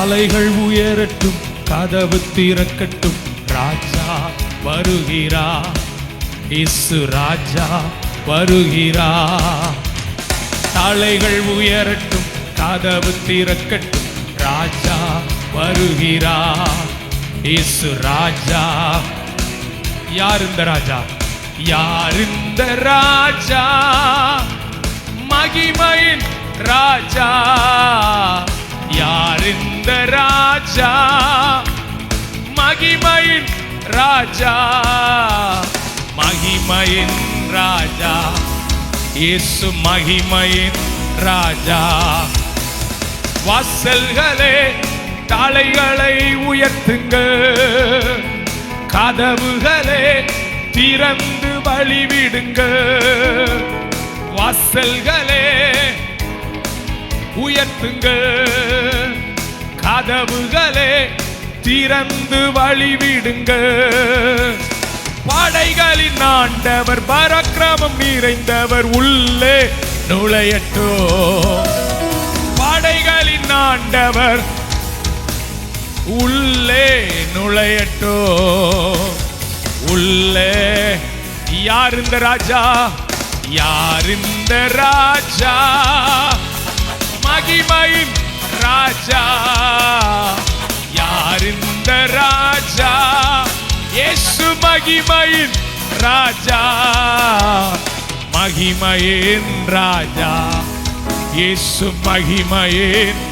தலைகள் உயரட்டும், கதவு திறக்கட்டும், ராஜா வருகிறா, இயேசு ராஜா வருகிறா. தலைகள் உயரட்டும், கதவு திறக்கட்டும், ராஜா வருகிறா, இயேசு ராஜா. யார் இந்த ராஜா? யார் இந்த ராஜா? மகிமையின் ராஜா. யார் இந்த ராஜா? மகிமையின் ராஜா. மகிமையின் ராஜா இயேசு, மகிமையின் ராஜா. வாசல்களே தலைகளை உயர்த்துங்கள், கதவுகளே திறந்து வழிவிடுங்கள். வாசல்களே உயர்த்துங்கள், கதவுகளே திறந்து வழிவிடுங்கள். படைகளின் ஆண்டவர் பராக்கிரமம் நிறைந்தவர் உள்ளே நுழையட்டோ. படைகளின் ஆண்டவர் உள்ளே நுழையட்டோ. உள்ளே யார் இந்த ராஜா? யார் இந்த ராஜா? மகிமையின் ராஜா. யார் இந்த ராஜா? இயேசு மகிமையின் ராஜா. மகிமையின் ராஜா இயேசு, மகிமையின்.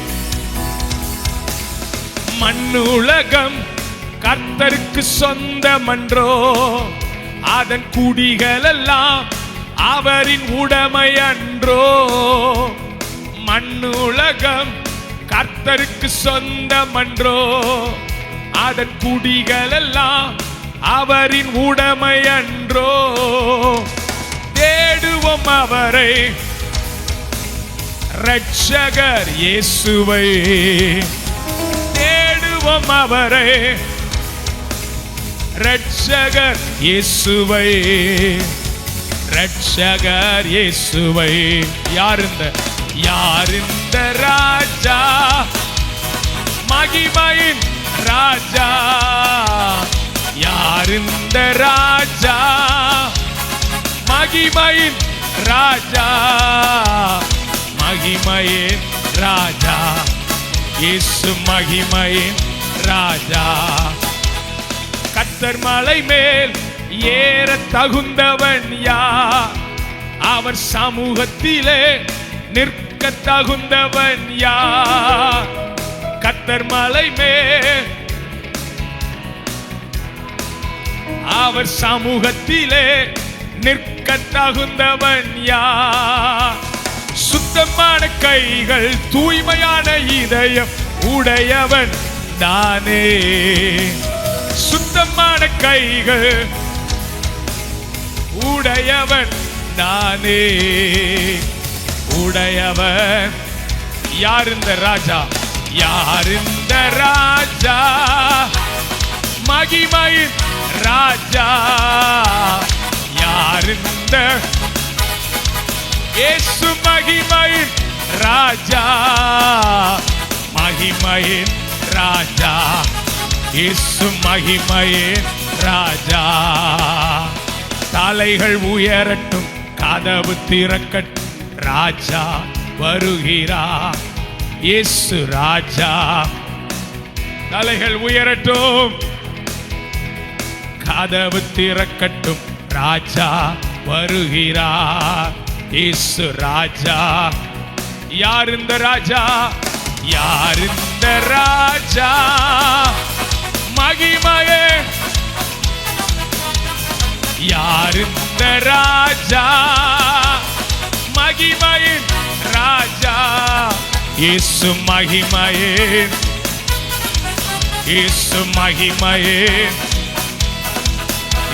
மண்ணுலகம் கர்த்தருக்கு சொந்தமன்றோ, அதன் குடிகள் எல்லாம் அவரின் உடைமை அன்றோ. மண்ணுலகம் கர்த்தருக்கு சொந்தமன்றோ, அதன் குடிகள் எல்லாம் அவரின் உடைமை அன்றோ. தேடுவோம் அவரை, இரட்சகர் இயேசுவை தேடுவோம் அவரை, இரட்சகர் இயேசுவை, இரட்சகர் இயேசுவை. யார் இந்த ராஜா? மகிமையின் ராஜா. யார் இந்த ராஜா? மகிமையின் ராஜா. மகிமையின் ராஜா இயேசு, மகிமையின் ராஜா. கர்த்தர் மலை மேல் ஏற தகுந்தவன் யார்? அவர் சமூகத்திலே நிற்க தகுந்தவன் யார்? கர்த்தர் மலை மேல் அவர் சமூகத்திலே நிற்க தகுந்தவன் யார்? சுத்தமான கைகள் தூய்மையான இதயம் உடையவன் தானே. சுத்தமான கைகள் உடையவன் தானே. உடையவன். யார் இந்த ராஜா? யார் இந்த ராஜா? மகிமையின் ராஜா. யார் இந்த இயேசு? மகிமையின் ராஜா. மகிமையின் ராஜா இயேசு, மகிமையின் ராஜா. தலைகள் உயரட்டும், கதவு திறக்கட்டும், ராஜா வருகிறார், இயேசு ராஜா. தலைகள் உயரட்டும், கதவு திறக்கட்டும், ராஜா வருகிறார், இயேசு ராஜா. யார் இந்த ராஜா? யார் இந்த ராஜா? மகிமையே. யார் இந்த ராஜா? மகிமையின் ராஜா இயேசு, மகிமையின். இயேசு மகிமையின்.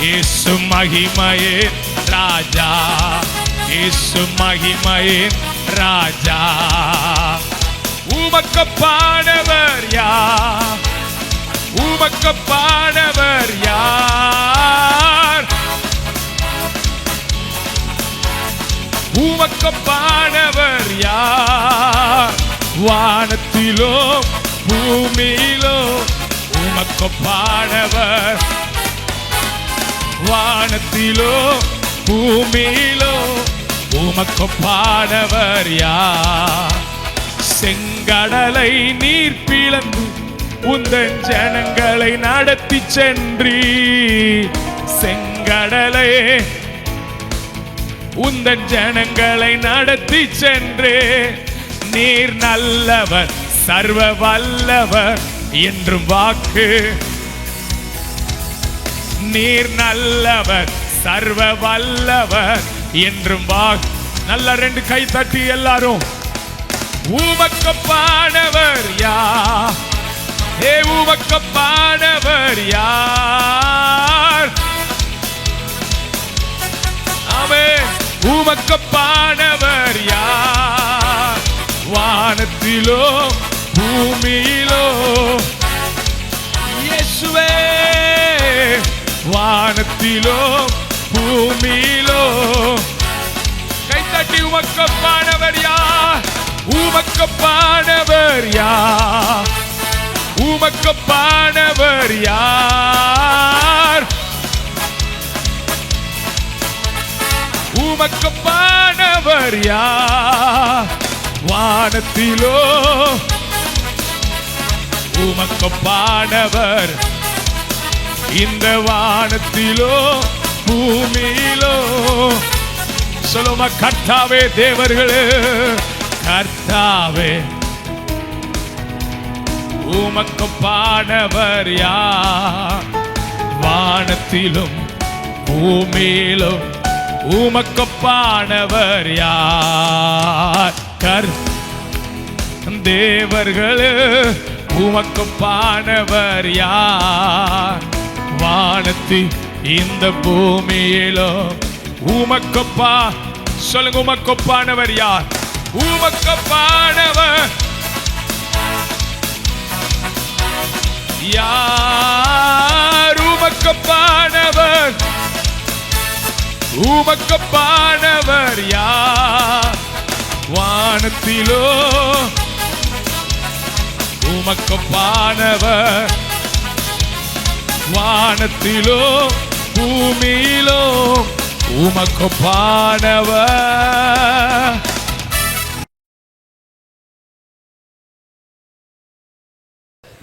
இயேசு மகிமையின் ராஜா. இயேசு மகிமையின் ராஜா. உமக்கப்பானவர் யார்? உமக்கப்பானவர் யார்? உமக்கப்பானவர் யார்? வானத்திலும் பூமியிலோ உமக்கொப்பானவர், வானத்திலோ பூமியிலோ உமக்கொப்பானவர் யார்? செங்கடலை நீர் பிளந்து உந்தன் ஜனங்களை நடத்தி சென்றி, செங்கடலை உந்தன் ஜனங்களை நடத்தி சென்றே. நீர் நல்லவர் சர்வ வல்லவர் என்றும் வாக்கு, நீர் நல்லவர் சர்வ வல்லவர் என்றும் வாக்கு. நல்ல ரெண்டு கை தட்டி எல்லாரும் உமக்கொப்பானவர் யார்? ஏ உமக்கொப்பானவர் யார்? ஆமென். உமக்கொப்பானவர் யார்? வானத்திலோ பூமியிலோ இயேசுவே, வானத்திலோ பூமியிலோ. கை தட்டி உமக்கொப்பானவர் யார்? உமக்கொப்பானவர் யார்? உமக்கொப்பானவர் யார்? உமக்கொப்பானவர் யார்? வானத்திலோ உமக்கொப்பானவர், இந்த வானத்திலோ பூமியிலோ. சொல்லுமா கர்த்தாவே, தேவர்களே கர்த்தாவே, உமக்கொப்பானவர் யார்? வானத்திலும் பூமியிலும் உமக்கொப்பானவர் யார்? தேவர்களே உமக்கொப்பானவர் யார்? வானத்தில் இந்த பூமியிலோ உமக்கொப்பா. சொல்லுங்க உமக்கொப்பானவர் யார்? உமக்கொப்பானவர் யார்? உமக்கொப்பானவர், உமக்கொப்பானவர் யார்? வானத்திலோ உமக்கொப்பானவர், வானத்திலோ பூமியிலோ உமக்கொப்பானவர்.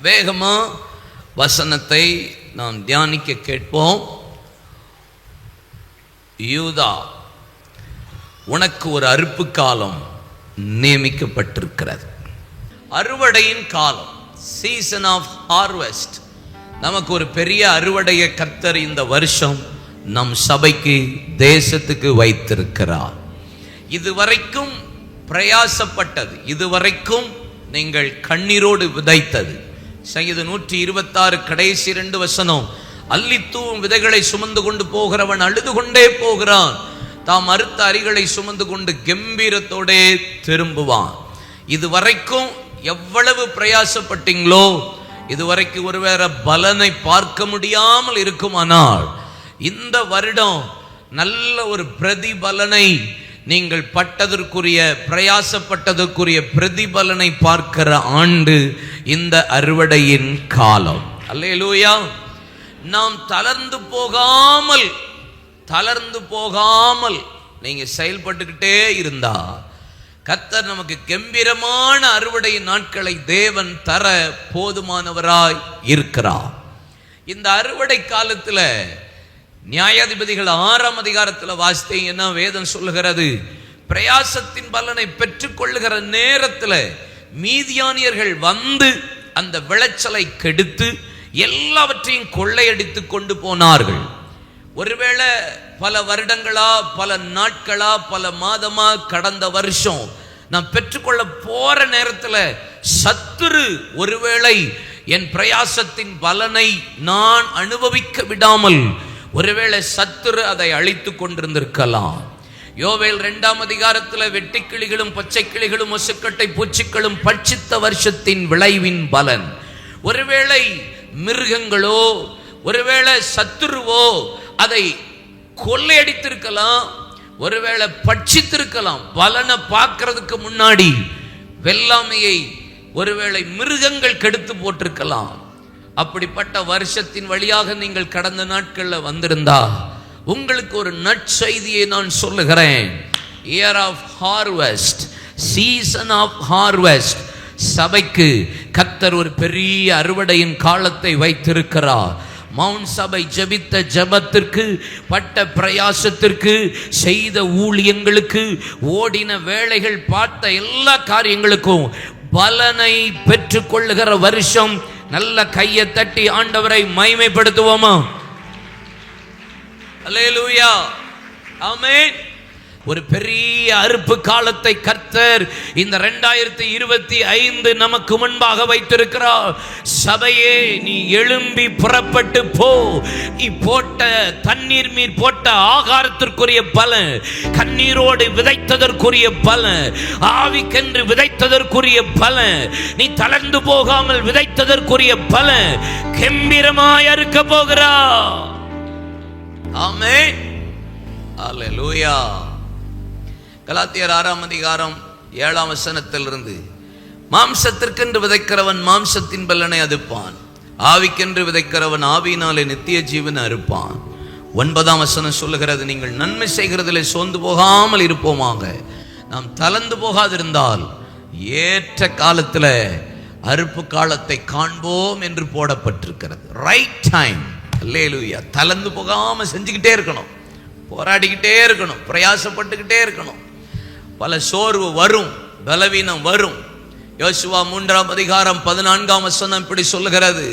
வேகமா வசனத்தை நாம் தியானிக்க கேட்போம். யூதா, உனக்கு ஒரு அறுப்பு காலம் நியமிக்கப்பட்டிருக்கிறது. அறுவடையின் காலம், சீசன் ஆஃப் ஹார்வெஸ்ட். நமக்கு ஒரு பெரிய அறுவடையை கர்த்தர் இந்த வருஷம் நம் சபைக்கு, தேசத்துக்கு வைத்திருக்கிறார். இதுவரைக்கும் பிரயாசப்பட்டது, இதுவரைக்கும் நீங்கள் கண்ணீரோடு விதைத்தது. சங்கீதம் 126 கடைசி 2 வசனம், அள்ளித்தூவும் விதைகளை சுமந்து கொண்டு போகிறவன் அழுது கொண்டே போகிறான், தாம் அறுத்த அரிகளை சுமந்து கொண்டு கம்பீரத்தோடே திரும்புவான். இதுவரைக்கும் எவ்வளவு பிரயாசப்பட்டீங்களோ, இதுவரைக்கும் ஒருவேளை பலனை பார்க்க முடியாமல் இருக்குமானால், இந்த வருடம் நல்ல ஒரு பிரதிபலனை, நீங்கள் பட்டதற்குரிய பிரயாசப்பட்டதற்குரிய பிரதிபலனை பார்க்கிற ஆண்டு இந்த அறுவடையின் காலம். அல்லேலூயா. நாம் தளர்ந்து போகாமல் நீங்க செயல்பட்டுக்கிட்டே இருந்தா, கர்த்தர் நமக்கு கம்பீரமான அறுவடை நாட்களை தேவன் தர போதுமானவராய் இருக்கிறார். இந்த அறுவடை காலத்துல நியாயாதிபதிகள் 6ஆம் அதிகாரத்தில் வாசித்தீங்கன்னா வேதம் சொல்லுகிறது, பிரயாசத்தின் பலனை பெற்றுக்கொள்ளுகிற நேரத்தில் மீதியானியர்கள் வந்து அந்த விளைச்சலை கெடுத்து எல்லாவற்றையும் கொள்ளையடித்து கொண்டு போனார்கள். ஒருவேளை பல வருடங்களா, பல நாட்களா, பல மாதமா, கடந்த வருஷம் நான் பெற்றுக்கொள்ள போற நேரத்தில் சத்துரு ஒருவேளை என் பிரயாசத்தின் பலனை நான் அனுபவிக்க விடாமல் ஒருவேளை சத்துரு அதை அழித்து கொண்டிருந்திருக்கலாம். யோவேல் 2ஆம் அதிகாரத்தில் வெட்டிக்கிளிகளும் பச்சை கிளிகளும் மொசுக்கட்டை பூச்சிகளும் பட்சித்த வருஷத்தின் விளைவின் பலன். ஒருவேளை மிருகங்களோ ஒருவேளை சத்துருவோ அதை கொள்ளையடித்திருக்கலாம், ஒருவேளை பட்சித்திருக்கலாம். பலனை பார்க்கறதுக்கு முன்னாடி வெள்ளாமையை ஒருவேளை மிருகங்கள் கெடுத்து போட்டிருக்கலாம். அப்படிப்பட்ட வருஷத்தின் வழியாக நீங்கள் கடந்த நாட்கள்ல வந்திருந்தா உங்களுக்கு ஒரு நற்செய்தியை நான் சொல்லுகிறேன். Year of harvest, season of harvest. சபைக்கு கர்த்தர் ஒரு பெரிய அறுவடையின் காலத்தை வைத்திருக்கிறார். மவுண்ட் சபை ஜெபித்த ஜெபத்திற்கு, பட்ட பிரயாசத்திற்கு, செய்த ஊழியங்களுக்கு, ஓடின வேளைகள், பார்த்த எல்லா காரியங்களுக்கும் பலனை பெற்றுக்கொள்ளுகிற வருஷம். நல்ல கையை தட்டி ஆண்டவரை மகிமைப்படுத்துவோமா? அல்லேலூயா, ஆமென். ஒரு பெரிய அறுப்பு காலத்தை கர்த்தர் இந்த 2025 நமக்கு முன்பாக வைத்திருக்கிறார். சபையே, நீ எழும்பி புறப்பட்டு போ. நீ போட்ட தண்ணீர் மீர் போட்ட ஆகாரத்திற்குரிய பலன், கண்ணீரோடு விதைத்ததற்குரிய பலன், ஆவிக்கென்று விதைத்ததற்குரிய பலன், நீ தளர்ந்து போகாமல் விதைத்ததற்குரிய பலன் கெம்பீரமாய் அறுக்க போகிறார். ஆமென், அல்லேலூயா. கலாத்தியர் 6ஆம் அதிகாரம் 7ஆம் வசனத்திலிருந்து, மாம்சத்திற்கென்று விதைக்கிறவன் மாம்சத்தின் பலனை அறுப்பான், ஆவிக்கென்று விதைக்கிறவன் ஆவியினாலே நித்திய ஜீவனை அறுப்பான். 9ஆம் வசனம் சொல்லுகிறது, நீங்கள் நன்மை செய்கிறதிலே சோர்ந்து போகாமல் இருப்போமாக. நாம் தளர்ந்து போகாதிருந்தால் ஏற்ற காலத்தில் அறுப்பு காலத்தை காண்போம் என்று போடப்பட்டிருக்கிறது. Right time. அல்லேலூயா. தளர்ந்து போகாம செஞ்சுக்கிட்டே இருக்கணும், போராடிக்கிட்டே இருக்கணும், பிரயாசப்பட்டுக்கிட்டே இருக்கணும். பல சோர்வு வரும், பலவீனம் வரும். யோசுவா 3ஆம் அதிகாரம் 14ஆம் வசனம் இப்படி சொல்லுகிறது,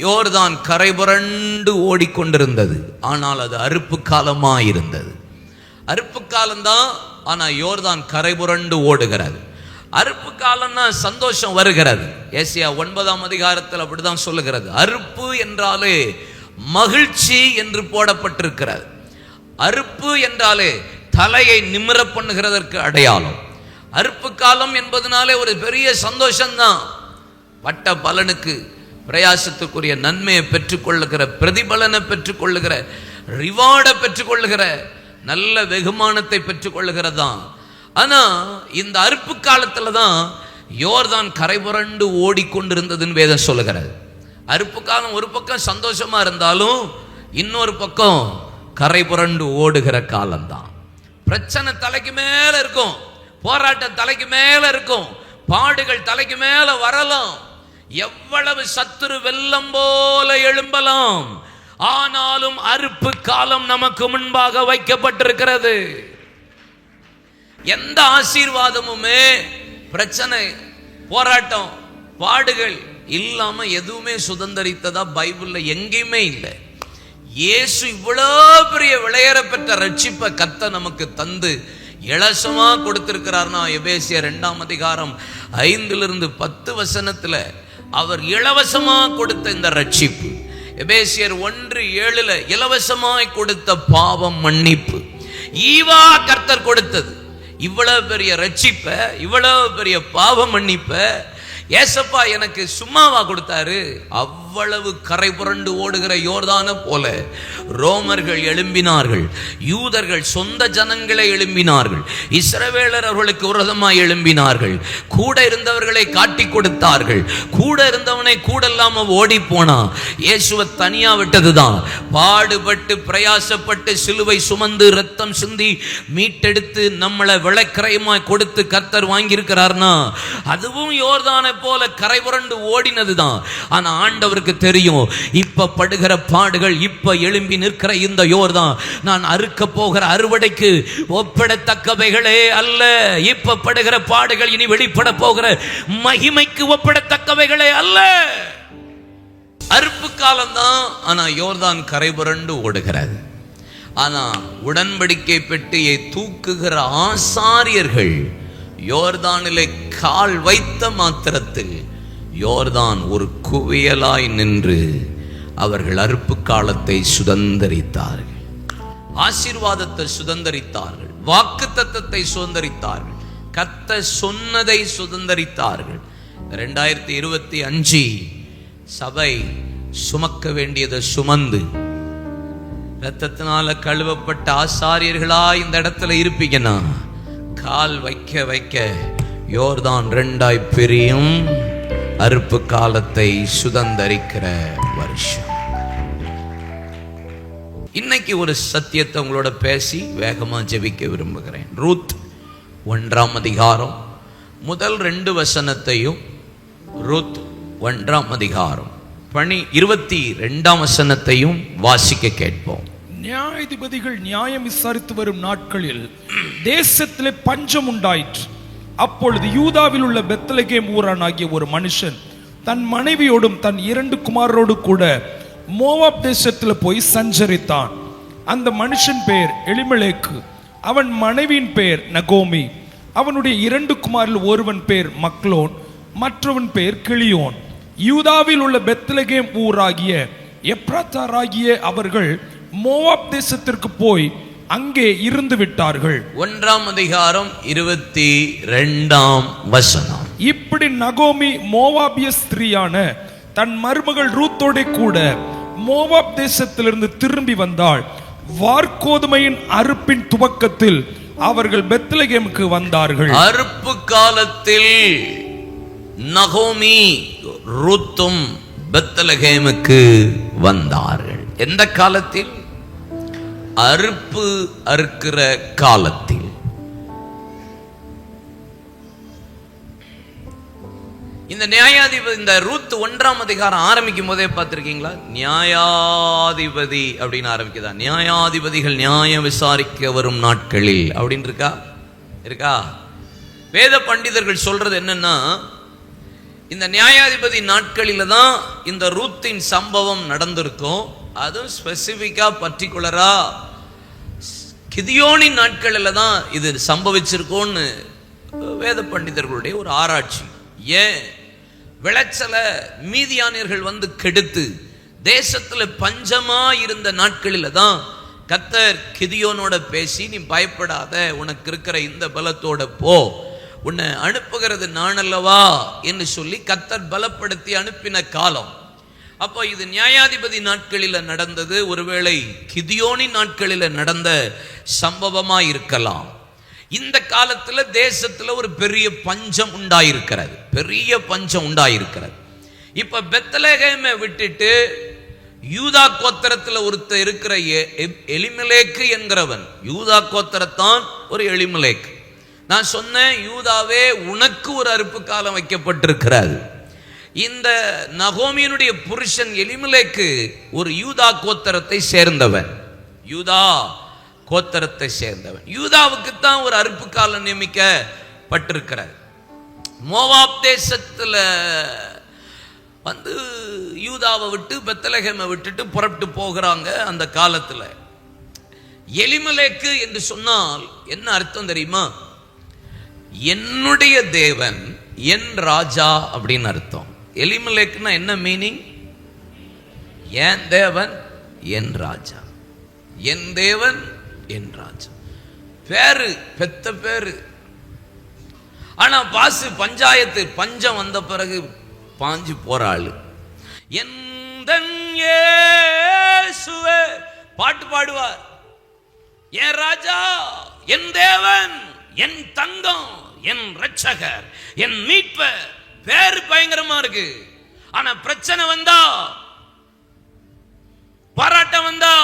யோர்தான் கரை புரண்டு ஓடிக்கொண்டிருந்தது, ஆனால் அது அறுப்பு காலமாயிருந்தது. அறுப்பு காலம்தான், ஆனா யோர்தான் கரை புரண்டு ஓடுகிறது. அறுப்பு காலம்னா சந்தோஷம் வருகிறது. ஏசியா 9ஆம் அதிகாரத்தில் அப்படிதான் சொல்லுகிறது. அறுப்பு என்றாலே மகிழ்ச்சி என்று போடப்பட்டிருக்கிறது. அறுப்பு என்றாலே தலையை நிமிர பண்ணுகிறதற்கு அடையாளம். அறுப்பு காலம் என்பதனாலே ஒரு பெரிய சந்தோஷம்தான். பட்ட பலனுக்கு, பிரயாசத்துக்குரிய நன்மையை பெற்றுக்கொள்ளுகிற, பிரதிபலனை பெற்றுக்கொள்ளுகிற, ரிவார்டை பெற்றுக்கொள்ளுகிற, நல்ல வெகுமானத்தை பெற்றுக்கொள்ளுகிறதான். ஆனா இந்த அறுப்பு காலத்துல தான் யோர்தான் கரை புரண்டு ஓடிக்கொண்டிருந்ததுன்னு வேதம் சொல்லுகிறது. அறுப்பு காலம் ஒரு பக்கம் சந்தோஷமா இருந்தாலும் இன்னொரு பக்கம் கரை புரண்டு ஓடுகிற காலம்தான். பிரச்சனை தலைக்கு மேல இருக்கும், போராட்டம் தலைக்கு மேல இருக்கும், பாடுகள் தலைக்கு மேல வரலாம், எவ்வளவு சத்துரு வெள்ளம் போல எழும்பலாம். ஆனாலும் அறுப்பு காலம் நமக்கு முன்பாக வைக்கப்பட்டிருக்கிறது. எந்த ஆசீர்வாதமுமே பிரச்சனை, போராட்டம், பாடுகள் இல்லாம எதுவுமே சுதந்தரித்ததா பைபிள்ல எங்கேயுமே இல்லை. இயேசு இவ்வளவு பெரிய விளையேற பெற்ற ரட்சிப்பை கர்த்தர் நமக்கு தந்து இலவசமா கொடுத்திருக்கிறார்னா, எபேசியர் 2ஆம் அதிகாரம் 5 - 10 வசனத்துல அவர் இலவசமா கொடுத்த இந்த ரட்சிப்பு, எபேசியர் 1:7 இலவசமாய் கொடுத்த பாவம் மன்னிப்பு, ஈவா கர்த்தர் கொடுத்தது. இவ்வளவு பெரிய ரட்சிப்ப, இவ்வளவு பெரிய பாவ மன்னிப்ப ஏசப்பா எனக்கு சும்மாவா கொடுத்தாரு? அவ்வளவு கரை புரண்டு ஓடுகிற யோர்தானை போல ரோமர்கள் எழும்பினார்கள், யூதர்கள் சொந்த ஜனங்களை எழும்பினார்கள், இஸ்ரவேலர் அவர்களுக்கு விரோதமாய் எழும்பினார்கள், கூட இருந்தவர்களை காட்டி கொடுத்தார்கள், கூட இருந்தவனை கூட இல்லாம ஓடி போனா. இயேசுவை தனியா விட்டதுதான். பாடுபட்டு பிரயாசப்பட்டு சிலுவை சுமந்து ரத்தம் சிந்தி மீட்டெடுத்து நம்மளை விளக்கரையுமாய் கொடுத்து கர்த்தர் வாங்கியிருக்கிறார்னா அதுவும் யோர்தானை போல கரை புரண்டு ஓடினதுதான். ஆனா ஆண்டவருக்கு தெரியும், இப்ப படுகிற பாடுகள், இப்ப எழும்பி நிற்கிற இந்த யோர்தான் நான் அறுக்க போகிற அறுவடைக்கு ஒப்பிடத்தக்கவைகளே அல்ல. இப்ப படுகிற பாடுகள் இனி வெளிப்பட போகிற மகிமைக்கு ஒப்பிடத்தக்கவைகளே அல்ல. அறுப்பு காலம்தான், ஆனா யோர்தான் கரை புரண்டு ஓடுகிறது. ஆனா உடன்படிக்கை பெட்டியை தூக்குகிற ஆசாரியர்கள் யோர்தானிலே கால் வைத்த மாத்திரத்தில் யோர்தான் ஒரு குவியலாய் நின்று அவர்கள் அறுப்பு காலத்தை சுதந்தரித்தார்கள், ஆசீர்வாதத்தை சுதந்தரித்தார்கள், வாக்குத்தத்தத்தை சுதந்தரித்தார்கள், கர்த்தர் சொன்னதை சுதந்தரித்தார்கள். 2025 சபை சுமக்க வேண்டியதை சுமந்து இரத்தத்தினால கழுவப்பட்ட ஆசாரியர்களா இந்த இடத்துல இருப்பீங்கன்னா, கால் வைக்க வைக்க யோர்தான் 2 பிரியும் அறுப்பு காலத்தை சுதந்தரிக்கிற வருஷம். இன்னைக்கு ஒரு சத்தியத்தை உங்களோட பேசி வேகமா ஜெபிக்க விரும்புகிறேன். ரூத் 1ஆம் அதிகாரம் முதல் 2 வசனத்தையும், ரூத் 1ஆம் அதிகாரம் 22ஆம் வசனத்தையும் வாசிக்க கேட்போம். நியாயாதிபதிகள் நியாயம் விசாரித்து வரும் நாட்களில் தேசத்திலே பஞ்சம் உண்டாயிற்று. அப்பொழுது யூதாவில் உள்ள பெத்லகேம் ஊரானாகிய ஒரு மனுஷன் தன் மனைவியோடும் தன் 2 குமாரரோடு கூட மோவாப் தேசத்தில் போய் சஞ்சரித்தான். அந்த மனுஷன் பெயர் எலிமெலேக்கு, அவன் மனைவியின் பெயர் நகோமி. அவனுடைய 2 குமாரில் ஒருவன் பெயர் மக்லோன், மற்றவன் பெயர் கிளியோன். யூதாவில் உள்ள பெத்லகேம் ஊராகிய எப்ராத்தாராகிய அவர்கள் மோவாப் தேசத்திற்கு போய் அங்கே இருந்து விட்டார்கள். 1ஆம் அதிகாரம் 22ஆம் வசனம். இப்படி நகோமி மோவாபிய ஸ்திரீயான தன் மருமகள் ரூத்தோட கூட மோவாப் தேசத்திலிருந்து திரும்பி வந்தாள். வார்கோதுமையின் அறுப்பின் துவக்கத்தில் அவர்கள் பெத்லகேமுக்கு வந்தார்கள். அறுப்பு காலத்தில் நகோமி ரூத்தும் பெத்லகேமுக்கு வந்தார்கள். எந்த காலத்தில்? அறுப்பு அறுக்கிற காலத்தில். இந்த நியாயாதிபதி, இந்த ரூத் 1ஆம் அதிகாரம் ஆரம்பிக்கும் போதே பார்த்திருக்கீங்களா? நியாயாதிபதி அப்படின்னு ஆரம்பிக்குதா? நியாயாதிபதிகள் நியாயம் விசாரிக்க வரும் நாட்களில் அப்படின்னு இருக்கா? வேத பண்டிதர்கள் சொல்றது என்னன்னா, இந்த நியாயாதிபதி நாட்களில தான் இந்த ரூத்தின் சம்பவம் நடந்திருக்கும். அதுவும் ஸ்பெசிபிக்கா பர்டிகுலரா கிதியோனின் நாட்களில் தான் இது சம்பவிச்சிருக்கோன்னு வேத பண்டிதர்களுடைய ஒரு ஆராய்ச்சி. ஏன் விளைச்சல மீதியானியர்கள் வந்து கெடுத்து தேசத்துல பஞ்சமா இருந்த நாட்களில தான் கர்த்தர் கிதியோனோட பேசி, நீ பயப்படாத, உனக்கு இருக்கிற இந்த பலத்தோட போ, உன்னை அனுப்புகிறது நான் அல்லவா என்று சொல்லி கர்த்தர் பலப்படுத்தி அனுப்பின காலம். அப்போ இது நியாயாதிபதி நாட்களில் நடந்தது. ஒருவேளை கிதியோனின் நாட்களில் நடந்த சம்பவமா இருக்கலாம். இந்த காலத்துல தேசத்துல ஒரு பெரிய பஞ்சம் உண்டாயிருக்கிறது. இப்ப பெத்லகேமை விட்டுட்டு யூதா கோத்திரத்துல ஒருத்தர் இருக்கிற எலிமெலேக்கு என்கிறவன், யூதா கோத்திரத்தான் ஒரு எலிமெலேக்கு. நான் சொன்னேன், யூதாவே உனக்கு ஒரு அறுப்பு காலம் வைக்கப்பட்டிருக்கிறது. இந்த நகோமியினுடைய புருஷன் எலிமெலேக்கு ஒரு யூதா கோத்திரத்தை சேர்ந்தவன். யூதாவுக்கு தான் ஒரு அறுப்பு காலம் நியமிக்கப்பட்டிருக்கிறது. மோவாப் தேசத்துல வந்து யூதாவை விட்டு பெத்லகேமை விட்டுட்டு புறப்பட்டு போகிறாங்க. அந்த காலத்துல எலிமெலேக்கு என்று சொன்னால் என்ன அர்த்தம் தெரியுமா? என்னுடைய தேவன் என் ராஜா அப்படின்னு அர்த்தம். எலிமெலேக்குன்னா என்ன மீனிங்? என் தேவன் என் ராஜா, என் தேவன் என் ராஜா. பேரு, பெத்த பேரு. ஆனா பாசு பஞ்சாயத்து, பஞ்சம் வந்த பிறகு பாஞ்சு போறாள். எந்தன் இயேசுவே பாட்டு பாடுவார். என் ராஜா, என் தேவன், என் தங்கம், என் ரட்சகர், என் மீட்பர். பேரு பயங்கரமா இருக்கு. ஆனா பிரச்சனை வந்தா, போராட்டம் வந்தா,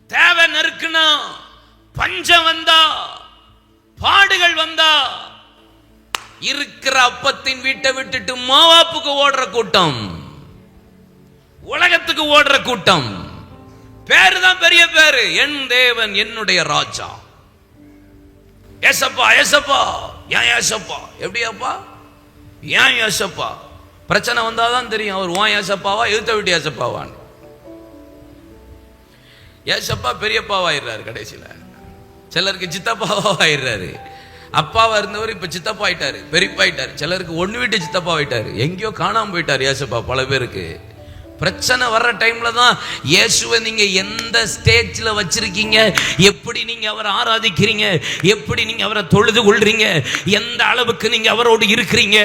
தேவை நெருக்குனா, பஞ்சம் வந்தா, பாடுகள் வந்தா, இருக்கிற அப்பத்தின் வீட்டை விட்டுட்டு மோவாப்புக்கு ஓடுற கூட்டம், உலகத்துக்கு ஓடுற கூட்டம். பேரு தான் பெரிய பேரு. என் தேவன் என்னுடைய ராஜா. ஏசப்பா, ஏசப்பா, ஏன் ஏசப்பா? எப்படியாப்பா? ஏன் ஏசப்பா? பிரச்சனை வந்தாதான் தெரியும் அவர் ஓன் ஏசப்பாவா எழுத்த விட்டு ஏசப்பாவான்னு. ஏசப்பா பெரியப்பாவாயிடுறாரு கடைசியில. சிலருக்கு சித்தப்பாவாயிடுறாரு. அப்பாவா இருந்தவர் இப்ப சித்தப்பா ஆயிட்டாரு, பெரியப்பா ஆயிட்டாரு. சிலருக்கு ஒண்ணு விட்டு சித்தப்பா ஆயிட்டாரு, எங்கேயோ காணாம போயிட்டாரு ஏசப்பா. பல பேருக்கு பிரச்சனை வர்ற டைம்ல தான் இயேசுவை நீங்க எந்த ஸ்டேஜ்ல வச்சிருக்கீங்க, எப்படி நீங்க அவரை ஆராதிக்கிறீங்க, எப்படி நீங்க அவரை தொழுது கொள்றீங்க, எந்த அளவுக்கு நீங்க அவரோடு இருக்கிறீங்க.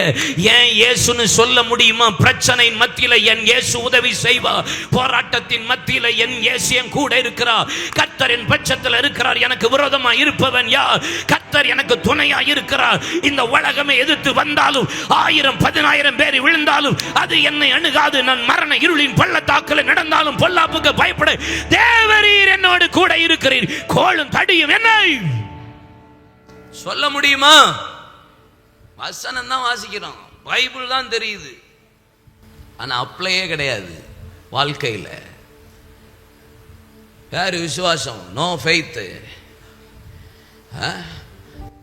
ஏன் இயேசுன்னு சொல்ல முடியுமா? பிரச்சனையின் மத்தியில என் இயேசு உதவி செய்வார். போராட்டத்தின் மத்தியில என் இயேசு என் கூட இருக்கிறார். கர்த்தரின் பட்சத்தில் இருக்கிறார். எனக்கு விரோதமா இருப்பவன் யார்? கர்த்தர் எனக்கு துணையா இருக்கிறார். இந்த உலகமே எதிர்த்து வந்தாலும் 1000-10,000 பேர் விழுந்தாலும் அது என்னை அணுகாது. நான் மரண இருளின் பள்ளத்தாக்குல நடந்தாலும் பொல்லாப்புக்கு பயப்பட தேவரீர் என்னோடு கூட இருக்கிறீர். கோலும் தடியும் என்னை சொல்ல முடியுமா? வசனம் தான் வாசிக்கிறோம், பைபிள் தான் தெரியுது, ஆனா அப்ளையே கிடையாது வாழ்க்கையில். யாரு விசுவாசம்? No faith.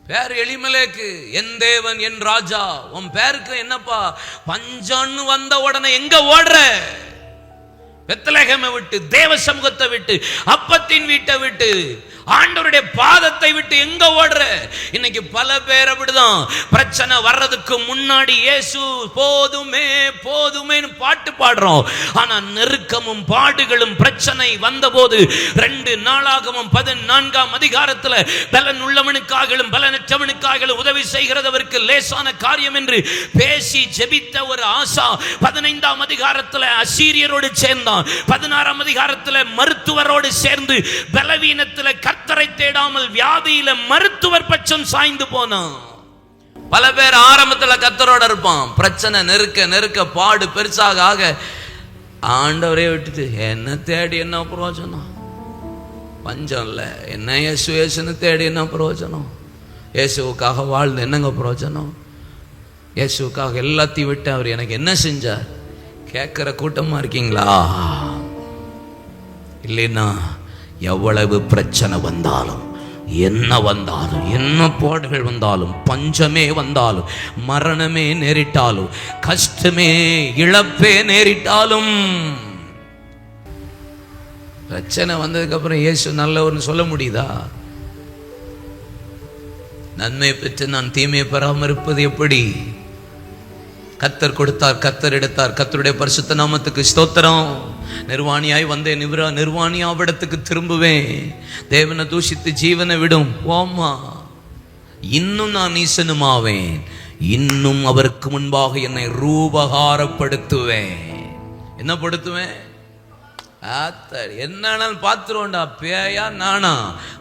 பேர் எலிமலேக்கு, என் தேவன் என் ராஜா. உன் பேருக்கு என்னப்பா பஞ்சம்னு வந்த உடனே எங்க ஓடுற? பெத்லகேமை விட்டு, தேவ சமூகத்தை விட்டு, அப்பத்தின் வீட்டை விட்டு, ஆண்டவருடைய பாதத்தை விட்டு எங்க ஓடுற? இன்னைக்கு பல பேர் அப்படிதான். பிரச்சனை வர்றதுக்கு முன்னாடி இயேசு போதுமே போதுமேன்னு பாட்டு பாடுறோம். ஆனா நெருக்கமும் பாடுகளும் பிரச்சனை வந்தபோது 2 நாளாகமம் 14ஆம் அதிகாரத்துல பலன் உள்ளவனுக்காகவும் பலனற்றவனுக்காகவும் உதவி செய்கிறதவருக்கு லேசான காரியம் என்று பேசி ஜெபித்த ஒரு ஆசா 15ஆம் அதிகாரத்துல அசீரியரோடு சேர்ந்தான். 16ஆம் அதிகாரத்துல மருத்துவரோடு சேர்ந்து பலவீனத்துல கர்த்தரை தேடாமல் வியாதியில மருத்துவர் பட்சம் சாய்ந்து போனான். பல பேர் ஆரம்பத்தில் கர்த்தரோட இருப்பான். பிரச்சனை நெருக்க நெருக்க பாடு பெருசாக ஆக ஆண்டவரே விட்டுட்டு என்ன தேடி என்ன பிரயோஜனம்? பஞ்சம் இல்லை, என்ன இயேசுன்னு தேடி என்ன பிரயோஜனம்? இயேசுவுக்காக வாழ்ந்து என்னங்க பிரயோஜனம்? இயேசுவுக்காக எல்லாத்தையும் விட்டு அவர் எனக்கு என்ன செஞ்சார் கேட்கிற கூட்டமா இருக்கீங்களா? இல்லைன்னா எவ்வளவு பிரச்சனை வந்தாலும், என்ன வந்தாலும், என்ன பாடுகள் வந்தாலும், பஞ்சமே வந்தாலும், மரணமே நேரிட்டாலும், கஷ்டமே இழப்பே நேரிட்டாலும், பிரச்சனை வந்ததுக்கு அப்புறம் இயேசு நல்லவர்னு சொல்ல முடியுதா? நன்மை பெற்று நான் தீமையை பெறாமல் இருப்பது எப்படி? கர்த்தர் கொடுத்தார், கர்த்தர் எடுத்தார். கர்த்தருடைய பரிசுத்த நாமத்துக்கு ஸ்தோத்திரம். நிர்வாணியாய் வந்தேன், நிர்வாணியாவிடத்துக்கு திரும்புவேன். தேவனை தூஷித்து ஜீவனை விடும் ஓமா. இன்னும் நான் நீசனுமாவேன், இன்னும் அவருக்கு முன்பாக என்னை ரூபகாரப்படுத்துவேன். என்ன படுத்துவேன்? என்னன்னு பார்த்துருவோண்டா. பேயா நானா?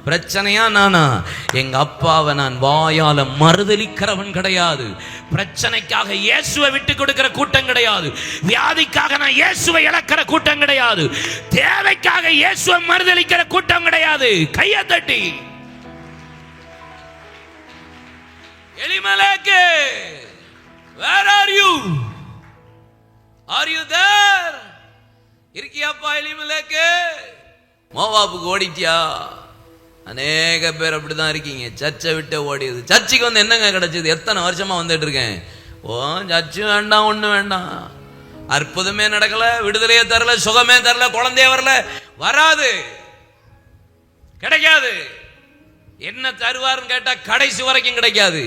பிரச்சனையா நானா? எங்க அப்பாவை நான் வாயால மறுதலிக்கிறவன் கிடையாது. பிரச்சனைக்காக இயேசுவை விட்டு கொடுக்கிற கூட்டம் கிடையாது. வியாதிக்காக நான் இயேசுவை இழக்கிற கூட்டம் கிடையாது. தேவைக்காக இயேசுவை மறுதலிக்கிற கூட்டம் கிடையாது. கையை தட்டி எலிமலேக்கு, where are you? Are you there? இருக்கியாப்பா எலிமலேக்கு? மோவாபுக்கு ஓடிட்டியா? அநேக பேர் அப்படிதான் இருக்கீங்க. சர்ச்சை விட்டு ஓடியது. சர்ச்சுக்கு வந்து என்னங்க கிடைச்சது? எத்தனை வருஷமா வந்துட்டு இருக்கேன். ஓ சர்ச்சு வேண்டாம், ஒண்ணு வேண்டாம். அற்புதமே நடக்கல, விடுதலையே தரல, சுகமே தரல, குழந்தைய வரல, வராது, கிடைக்காது. என்ன தருவாருன்னு கேட்டா கடைசி வரைக்கும் கிடைக்காது.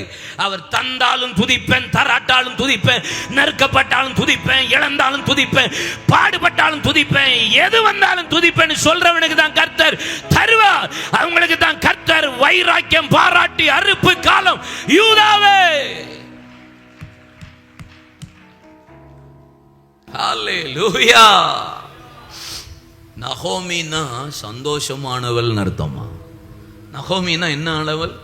அவர் தந்தாலும் துதிப்பேன், தராட்டாலும் துதிப்பேன், நறுக்கப்பட்டாலும் துதிப்பேன், இழந்தாலும் துதிப்பேன், பாடுபட்டாலும் துதிப்பேன், எது வந்தாலும் துதிப்பேன் சொல்றவனுக்கு தான் கர்த்தர் தருவார். அவங்களுக்கு தான் கர்த்தர் வைராக்கியம் பாராட்டி அறுப்பு காலம். யூதாவே, ஹல்லேலூயா. நகோமினா சந்தோஷமானவள் அர்த்தமா? நகோமினா என்ன அளவல்?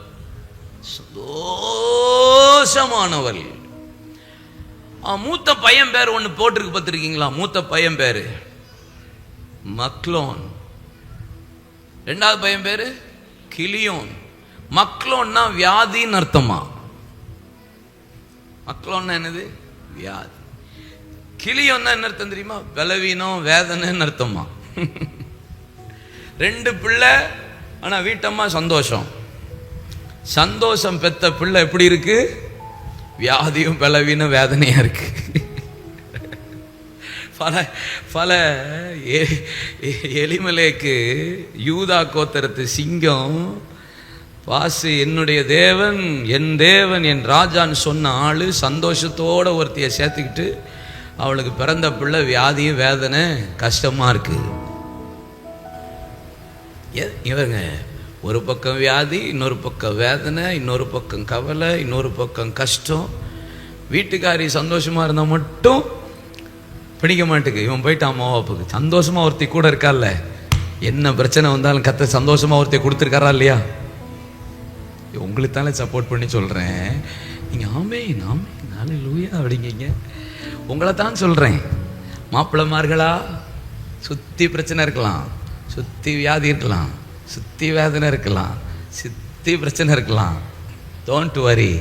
சந்தோஷமானவள். மூத்த பையன் பேர் ஒன்று போட்டிருக்கு பார்த்துருக்கீங்களா? மூத்த பையன் பேரு மக்லோன், 2வது பையன் பேரு கிலியோன். மக்லோன்னா வியாதின்னு அர்த்தமா? மக்லோன்னா என்னது? வியாதி. கிலியோன்னா என்ன அர்த்தம் தெரியுமா? பலவீனம், வேதனைன்னு அர்த்தமா? 2 பிள்ளை, ஆனா வீட்டம்மா சந்தோஷம். சந்தோஷம் பெத்த பிள்ளை எப்படி இருக்கு? வியாதியும் பலவீன வேதனையா இருக்கு. பல எலிமலேக்கு யூதா கோத்திரத்து சிங்கம் பாசு என்னுடைய தேவன் என் தேவன் என் ராஜான்னு சொன்ன ஆளு சந்தோஷத்தோட ஒருத்தைய சேர்த்துக்கிட்டு அவளுக்கு பிறந்த பிள்ளை வியாதியும் வேதனை கஷ்டமா இருக்கு. இவங்க ஒரு பக்கம் வியாதி, இன்னொரு பக்கம் வேதனை, இன்னொரு பக்கம் கவலை, இன்னொரு பக்கம் கஷ்டம். வீட்டுக்காரி சந்தோஷமா இருந்தா மட்டும் பிடிக்க மாட்டேங்குது. இவன் போயிட்டான் மோவாப்புக்கு. சந்தோஷமா ஒருத்தி கூட இருக்கால, என்ன பிரச்சனை வந்தாலும் கத்த சந்தோஷமா ஒருத்தி கொடுத்துருக்காரா இல்லையா? உங்களுக்கு தானே சப்போர்ட் பண்ணி சொல்கிறேன். நீங்கள் ஆமென் ஆமென் ஹல்லேலூயா அப்படிங்க. உங்களை தான் சொல்கிறேன். மாப்பிள்ளமார்களா, சுற்றி பிரச்சனை இருக்கலாம், சுற்றி வியாதி இருக்கலாம், சுற்றி வேதனை இருக்கலாம், சுற்றி பிரச்சனை இருக்கலாம். டோன்ட் வரி,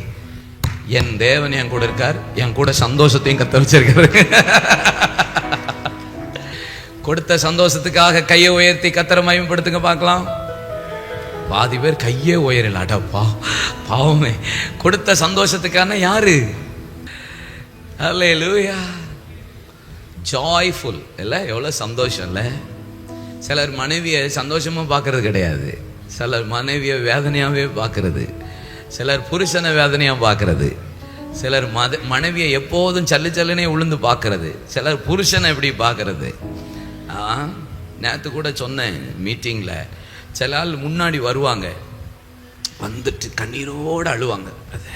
என் தேவன் என் கூட இருக்கார், என் கூட சந்தோஷத்தையும் கத்த வச்சிருக்காரு. கொடுத்த சந்தோஷத்துக்காக கையை உயர்த்தி கத்தரை மகிமைப்படுத்துங்க பார்க்கலாம். பாதி பேர் கையே உயரல. அடப்பா பாவமே. கொடுத்த சந்தோஷத்துக்கான யாரு? ஹல்லேலூயா. ஜாய்ஃபுல் இல்லை? எவ்வளோ சந்தோஷம் இல்லை? சிலர் மனைவியை சந்தோஷமாக பார்க்கறது கிடையாது, சிலர் மனைவியை வேதனையாகவே பார்க்கறது, சிலர் புருஷனை வேதனையாக பார்க்கறது, சிலர் மனைவியை எப்போதும் சல்லுனே உளுந்து பார்க்கறது, சிலர் புருஷனை எப்படி பார்க்கறது. நேற்று கூட சொன்னேன் மீட்டிங்கில், சில ஆள் முன்னாடி வருவாங்க, வந்துட்டு கண்ணீரோடு அழுவாங்க. அது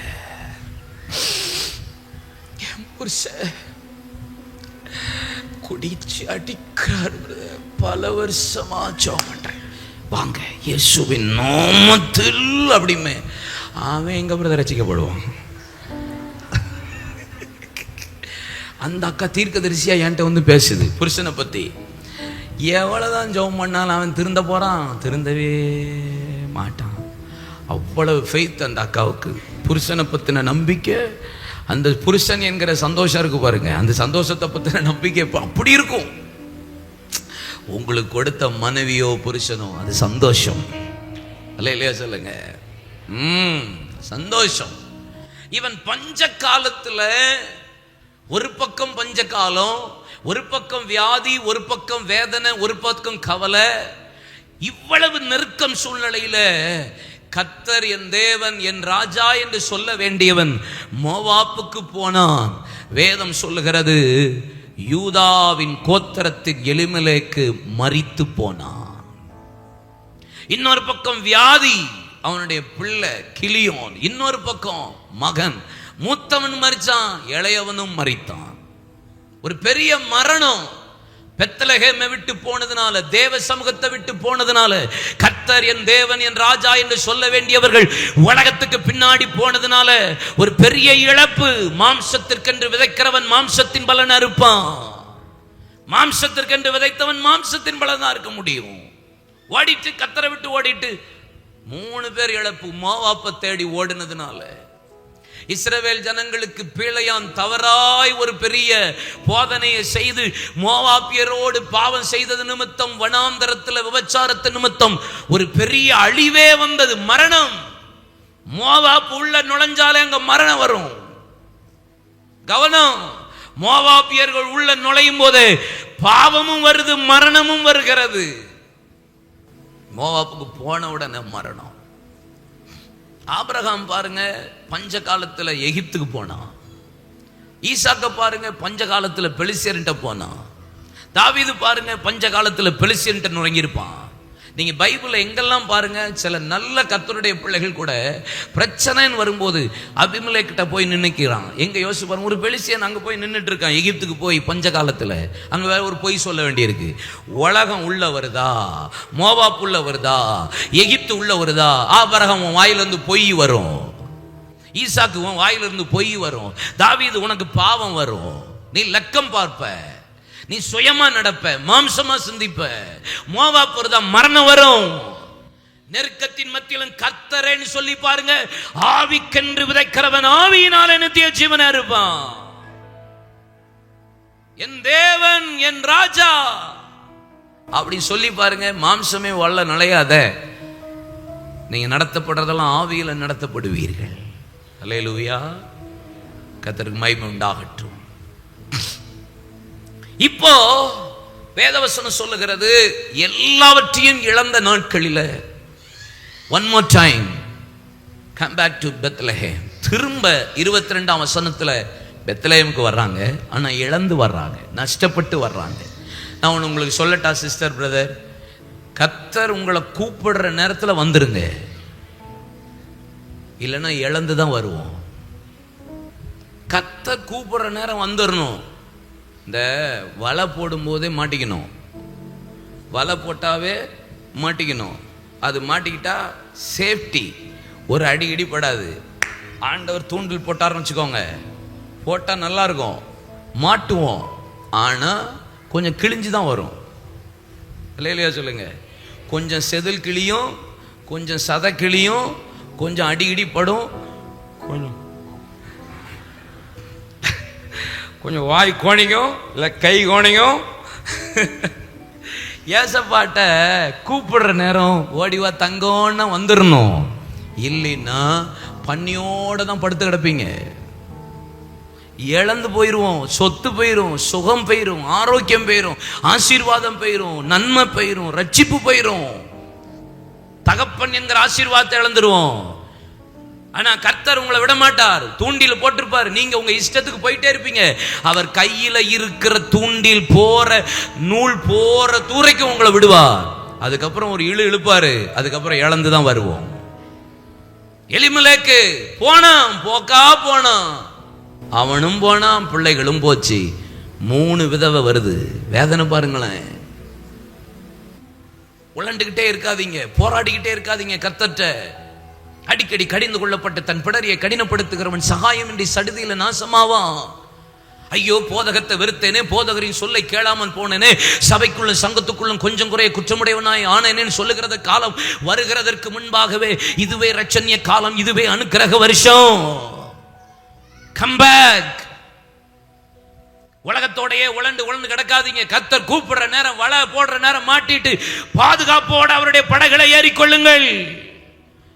என் புருஷன் குடிச்சு அடிக்கிறார், பல வருஷமா ஜெபம் பண்றேன், வாங்க இயேசுவின் நாமத்தில் அப்படிமே. அவன் எங்க பிரதர் ரட்சிக்கப்படுவான். அந்த அக்கா தீர்க்கதரிசியா என்கிட்ட வந்து பேசுது புருஷனை பத்தி. எவ்வளவுதான் ஜெபம் பண்ணாலும் அவன் திருந்த போறான், திருந்தவே மாட்டான். அவ்வளவு ஃபெய்த் அந்த அக்காவுக்கு, புருஷனை பத்தின நம்பிக்கை. அந்த புருஷன் என்கிற சந்தோஷம் இருக்கு பாருங்க, அந்த சந்தோஷத்தை பத்தின நம்பிக்கை அப்படி இருக்கும். உங்களுக்கு கொடுத்த மனைவியோ புருஷனோ அது சந்தோஷம் அல்ல, இல்லையா சொல்லுங்க? சந்தோஷம். இவன் பஞ்ச காலத்துல, ஒரு பக்கம் பஞ்ச காலம், ஒரு பக்கம் வியாதி, ஒரு பக்கம் வேதனை, ஒரு பக்கம் கவலை. இவ்வளவு நெருக்கம் சூழ்நிலையில கர்த்தர் என் தேவன் என் ராஜா என்று சொல்ல வேண்டியவன் மோவாப்புக்கு போனான். வேதம் சொல்லுகிறது, யூதாவின் கோத்திரத்தின் எலிமெலேக்கு மரித்து போனான். இன்னொரு பக்கம் வியாதி, அவனுடைய பிள்ளை கிலியோன். இன்னொரு பக்கம் மகன், மூத்தவன் மரிச்சான், இளையவனும் மரித்தான். ஒரு பெரிய மரணம். பெத்லகேமை விட்டு போனதுனால, தேவ சமூகத்தை விட்டு போனதுனால, கர்த்தர் என் தேவன் என் ராஜா என்று சொல்ல வேண்டியவர்கள் உலகத்துக்கு பின்னாடி போனதுனால ஒரு பெரிய இழப்பு. மாம்சத்திற்கென்று விதைக்கிறவன் மாம்சத்தின் பலன் அறுப்பான். மாம்சத்திற்கென்று விதைத்தவன் மாம்சத்தின் பலன் தான் இருக்க முடியும். ஓடிட்டு, கர்த்தரை விட்டு ஓடிட்டு 3 பேர் இழப்பு. மோவாப்பை தேடி ஓடினதுனால. இஸ்ரவேல் ஜனங்களுக்கு பிழையான் தவறாய் ஒரு பெரிய போதனையை செய்து மோவாபியரோடு பாவம் செய்தது நிமித்தம், வனாந்தரத்தில் விபச்சாரத்து நிமித்தம் ஒரு பெரிய அழிவே வந்தது, மரணம். மோவாப் உள்ள நுழைஞ்சாலே அங்க மரணம் வரும். கவனம், மோவாபியர்கள் உள்ள நுழையும் போது பாவமும் வருது, மரணமும் வருகிறது. மோவாப்புக்கு போன உடனே மரணம். ஆபிரகாம் பாருங்க, பஞ்ச காலத்துல எகிப்துக்கு போனான். ஈசாக்க பாருங்க, பஞ்ச காலத்துல பெலிஸ்தியர்கிட்ட போனான். தாவீது பாருங்க, பஞ்ச காலத்துல பெலிஸ்தியர்கிட்ட நுழைஞ்சிருப்பான். நீங்க பைபிள்ல எங்கெல்லாம் பாருங்க, சில நல்ல கர்த்தருடைய பிள்ளைகள் கூட பிரச்சனைன்னு வரும்போது அபிமெலேக்கிட்ட போய் நின்னுக்கிறான். எங்க யோசிச்சு பாருங்க, ஒரு பெலிஸ்தியன் அங்க போய் நின்றுட்டு இருக்கான் எகிப்துக்கு போய் பஞ்ச காலத்துல. அங்க வேற ஒரு பொய் சொல்ல வேண்டியிருக்கு. உலகம் உள்ள வருதா, மோவாப் உள்ள வருதா, எகிப்து உள்ள வருதா, ஆபிரகாம் வாயிலிருந்து பொய் வரும், ஈசாக்கு வாயிலிருந்து பொய் வரும், தாவீது உனக்கு பாவம் வரும், நீ லக்கம் பார்ப்ப, நீ சுயமா நடப்ப, மாம்சமா சிந்திப்ப. மோவாப் வருதா, மரணம் வரும். நெருக்கத்தின் மத்தியிலும் கர்த்தரேன்னு சொல்லி பாருங்க, ஆவிக்கென்று விதைக்கிறவன் ஆவியினாலே நித்திய ஜீவனை இருப்பான். என் தேவன் என் ராஜா அப்படி சொல்லி பாருங்க, மாம்சமே வல்ல நுழையாத. நீங்க நடத்தப்படுறதெல்லாம் ஆவியில நடத்தப்படுவீர்கள். அல்லேலூயா, கர்த்தருக்கு மகிமை உண்டாகட்டும். இப்போ வேதவசனம் சொல்லுகிறது, எல்லாவற்றையும் இழந்த நாட்களில் one more time come back to Bethlehem. திரும்ப 22ஆம் வசனத்துல பெத்லஹேமுக்கு வர்றாங்க. ஆனா இழந்து வர்றாங்க, நஷ்டப்பட்டு வர்றாங்க. நான் உங்களுக்கு சொல்லட்டா சிஸ்டர், பிரதர், கர்த்தர் உங்களை கூப்பிடுற நேரத்தில் வந்துருங்க, இல்லைன்னா இழந்து தான் வருவோம். கர்த்தர் கூப்பிடுற நேரம் வந்துடணும். இந்த வலை போடும் போதே மாட்டிக்கணும். வலை போட்டாவே மாட்டிக்கணும். அது மாட்டிக்கிட்டா சேஃப்டி. ஒரு அடி இடிப்படாது. ஆண்டவர் தூண்டில் போட்டார்னு வச்சுக்கோங்க, போட்டால் நல்லா இருக்கும், மாட்டுவோம், ஆனால் கொஞ்சம் கிழிஞ்சு தான் வரும். இல்லையா சொல்லுங்க? கொஞ்சம் செதில் கிளியும், கொஞ்சம் சத கிளியும், கொஞ்சம் அடி இடிப்படும், கொஞ்சம் வாய் கோணிக்கும், இல்லை கை கோணிக்கும். ஏசப்பாட்ட கூப்பிடுற நேரம் ஓடிவா தங்கோன்னா வந்துடணும், இல்லைன்னா பன்னியோட தான் படுத்து கிடப்பீங்க. இழந்து போயிடுவோம், சொத்து போயிடும், சுகம் போயிடும், ஆரோக்கியம் போயிடும், ஆசீர்வாதம் போயிடும், நன்மை போயிடும், ரட்சிப்பு போயிடும், தகப்பன் என்கிற ஆசீர்வாதத்தை இழந்துருவோம். ஆனா கர்த்தர் உங்களை விட மாட்டார். தூண்டில் போட்டிருப்பார், நீங்க உங்க இஷ்டத்துக்கு போயிட்டே இருப்பீங்க. அவர் கையில இருக்கிற தூண்டில் போற நூல் போற தூரைக்கும் உங்களை விடுவார். அதுக்கப்புறம் ஒரு இழுப்பாரு, அதுக்கப்புறம் இழந்துதான் வருவோம். எலிமலேக்கு போனான், போக்கா போனான், அவனும் போனான், பிள்ளைகளும் போச்சு. 3 விதவை வருது. வேதனை பாருங்களேன். உழண்டுகிட்டே இருக்காதீங்க, போராடிக்கிட்டே இருக்காதீங்க. கர்த்தர்ட்ட அடிக்கடி கடிந்து கொள்ளப்பட்ட தன் பிடரியை கடினப்படுத்துகிறவன் சகாயம் இன்றி சடுதியில நாசமாவான். ஐயோ போதகத்தை வெறுத்தேனே, போதகரின் சொல்லை கேளாமல் போனேனே, சபைக்குள்ள சங்கத்துக்குள்ளும் கொஞ்சம் குறைய குற்றமுடையவனாய் ஆனேனேன்னு சொல்லுகிறத காலம் வருகிறதற்கு முன்பாகவே இதுவே ரட்சண்ய காலம், இதுவே அனுக்கிரக வருஷம். Come back. உலகத்தோடையே உழண்டு கிடக்காதீங்க. கர்த்தர் கூப்பிடுற நேரம், வலை போடுற நேரம் மாட்டிட்டு பாதுகாப்போட அவருடைய படகளை ஏறிக்கொள்ளுங்கள்.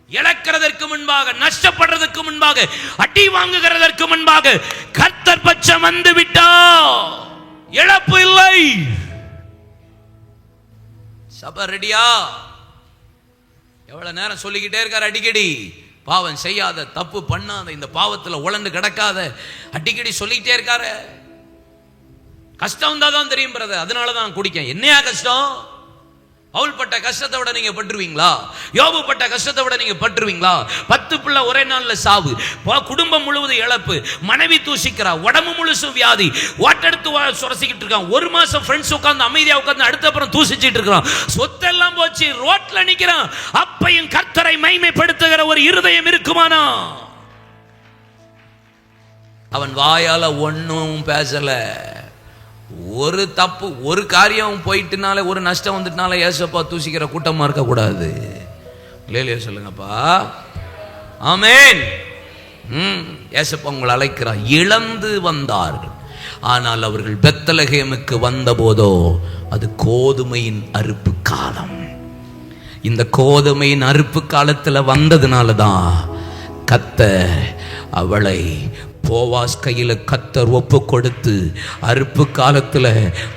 இழக்கிறதற்கு முன்பாக, நஷ்டப்படுறதுக்கு முன்பாக, அடி வாங்குகிறதற்கு முன்பாக கர்த்தர் பட்சம் வந்து விட்டா இழப்பு இல்லை. சபை ரெடியா? எவ்வளவு நேரம் சொல்லிக்கிட்டே இருக்காரு அடிக்கடி, பாவம் செய்யாத, தப்பு பண்ணாத, இந்த பாவத்துல உழண்டு கிடக்காத, அடிக்கடி சொல்லிக்கிட்டே இருக்காரு. கஷ்டம் தான் தெரியும் பிரதர், அதனாலதான் குடிக்க. என்னையா கஷ்டம்? பவுல் பட்ட கஷ்டத்தை விட நீங்க பட்டுருவீங்களா? யோபு பட்ட கஷ்டத்தை விட நீங்க பட்டுருவீங்களா? 10 பிள்ளை ஒரே நாள்ல சாவு, குடும்பம் முழுவதும் இழப்பு, மனைவி தூசிக்கிறா, உடம்பு முழுசும் வியாதி, ஓட்டெடுத்து சுரசிக்கிட்டு இருக்கான், 1 மாசம் ஃப்ரெண்ட்ஸ் உட்கார்ந்து அமைதியா உட்கார்ந்து அடுத்த அப்புறம் தூசிச்சிட்டு இருக்கான், சொத்தெல்லாம் போச்சு, ரோட்ல நிக்கிறான். அப்பையும் கர்த்தரை மைமைப்படுத்துகிற ஒரு இருதயம் இருக்குமானா? அவன் வாயால ஒன்னும் பேசல. ஒரு தப்பு, ஒரு காரியம் போயிட்டுனால, ஒரு நஷ்டம் வந்துட்டுனால ஏசப்பா தூசிக்கிற கூட்டமா இருக்க கூடாது. இல்லையா சொல்லுங்கப்பா? ஆமென். ஏசப்பா உங்களை அழைக்கிறார். இழந்து வந்தார்கள், ஆனால் அவர்கள் பெத்லகேமுக்கு வந்த போதோ அது கோதுமையின் அறுப்பு காலம். இந்த கோதுமையின் அறுப்பு காலத்துல வந்ததுனாலதான் கர்த்தர் அவளை போவாஸ் கையில கர்த்தர் ஒப்பு கொடுத்து, அறுப்பு காலத்துல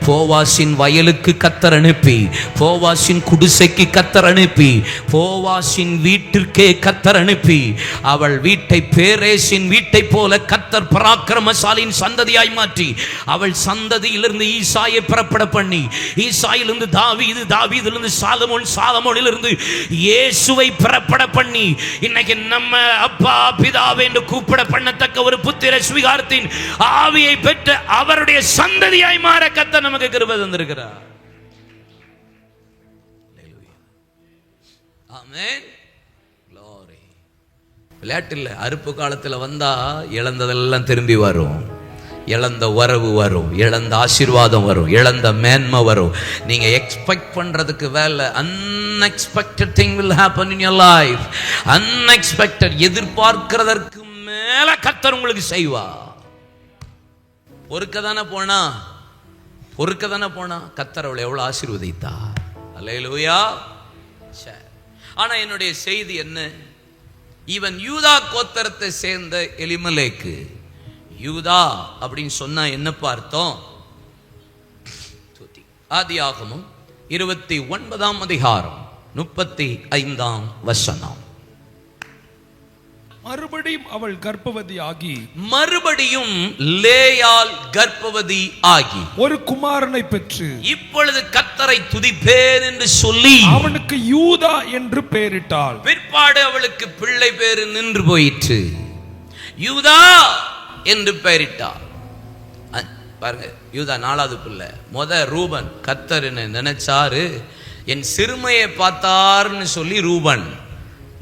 போவாசின் வயலுக்கு கர்த்தர் அனுப்பி, போவாசின் குடிசைக்கு கர்த்தர் அனுப்பி, போவாசின் வீட்டிற்கே கர்த்தர் அனுப்பி, அவள் வீட்டை பேரேசின் வீட்டை போல கர்த்தர் பராக்கிரமசாலியின் சந்ததியாய் மாற்றி, அவள் சந்ததியிலிருந்து ஈசாயை புறப்பட பண்ணி, ஈசாயிலிருந்து தாவீது, தாவீதிலிருந்து சாலமோன், சாலமோனிலிருந்து இயேசுவை புறப்பட பண்ணி, இன்னைக்கு நம்ம அப்பா பிதாவே என்று கூப்பிட பண்ணத்தக்க ஒரு புத்திர சுவிகாரத்தின் ஆவியை பெற்ற அவருடைய சந்ததியாய் மாற கர்த்தர் நமக்கு கிருபை தந்திருக்கிறார். ஆமென். glory. விளையாட்டு இல்ல. அறுப்பு காலத்துல வந்தா இழந்ததெல்லாம் திரும்பி வரும். இழந்த வரவு வரும், இழந்த ஆசீர்வாதம் வரும், இழந்த மேன்மை வரும். நீங்க எக்ஸ்பெக்ட் பண்றதுக்கு வேலை. unexpected thing will happen in your life. unexpected, எதிர்பார்க்கிறதற்கு மேல கர்த்தர் உங்களுக்கு செய்வா. பொறுக்க தானே போனா கர்த்தர் அவளை எவ்வளவு ஆசீர்வதித்தார். அல்லேலூயா. ஆனா என்னுடைய செய்தி என்ன? இவன் யூதா கோத்திரத்தை சேர்ந்த எலிமலேக்கு. யூதா அப்படின்னு சொன்னா என்ன பார்த்தோம்? ஆதியாகமம் 29ஆம் அதிகாரம் 35ஆம் வசனம். மறுபடியும் அவள் கர்ப்பவதி ஆகி, மறுபடியும் லேயால் கர்ப்பவதி ஆகி ஒரு குமாரனை பெற்று, இப்பொழுது கர்த்தரை துதிப்பேன் என்று சொல்லி அவனுக்கு யூதா என்று பெயரிட்டாள். பிற்பாடு அவளுக்கு பிள்ளை பேரு நின்று போயிற்று, யூதா என்று பெயரிட்டார். பாருங்க, யூதா 4வது பிள்ளை. ரூபன். கர்த்தர் நினைச்சாரு, என் சிறுமையை பார்த்தார்னு சொல்லி ரூபன்.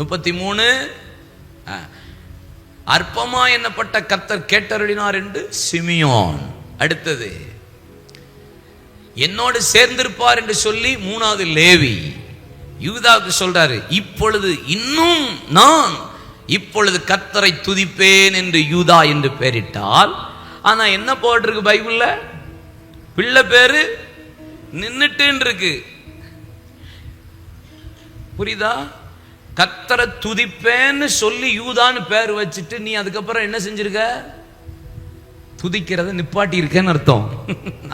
33 அற்பமா எண்ணப்பட்ட கர்த்தர் கேட்டருளினார் என்று சிமியோன். அடுத்தது என்னோடு சேர்ந்திருப்பார் என்று சொல்லி மூணாவது லேவி. யூதாவுக்கு சொல்றாரு, இப்பொழுது இன்னும் நான் இப்பொழுது கர்த்தரை துதிப்பேன் என்று யூதா என்று பெயரிட்டால். ஆனா என்ன போட்டிருக்கு பைபிள்ல? பிள்ளை பேரு நின்னுட்டு இருக்கு. புரியுதா? கர்த்தரை துதிப்பேன்னு சொல்லி யூதான்னு பேர் வச்சுட்டு நீ அதுக்கப்புறம் என்ன செஞ்சிருக்க? துதிக்கிறத நிப்பாட்டி இருக்கேன்னு அர்த்தம்.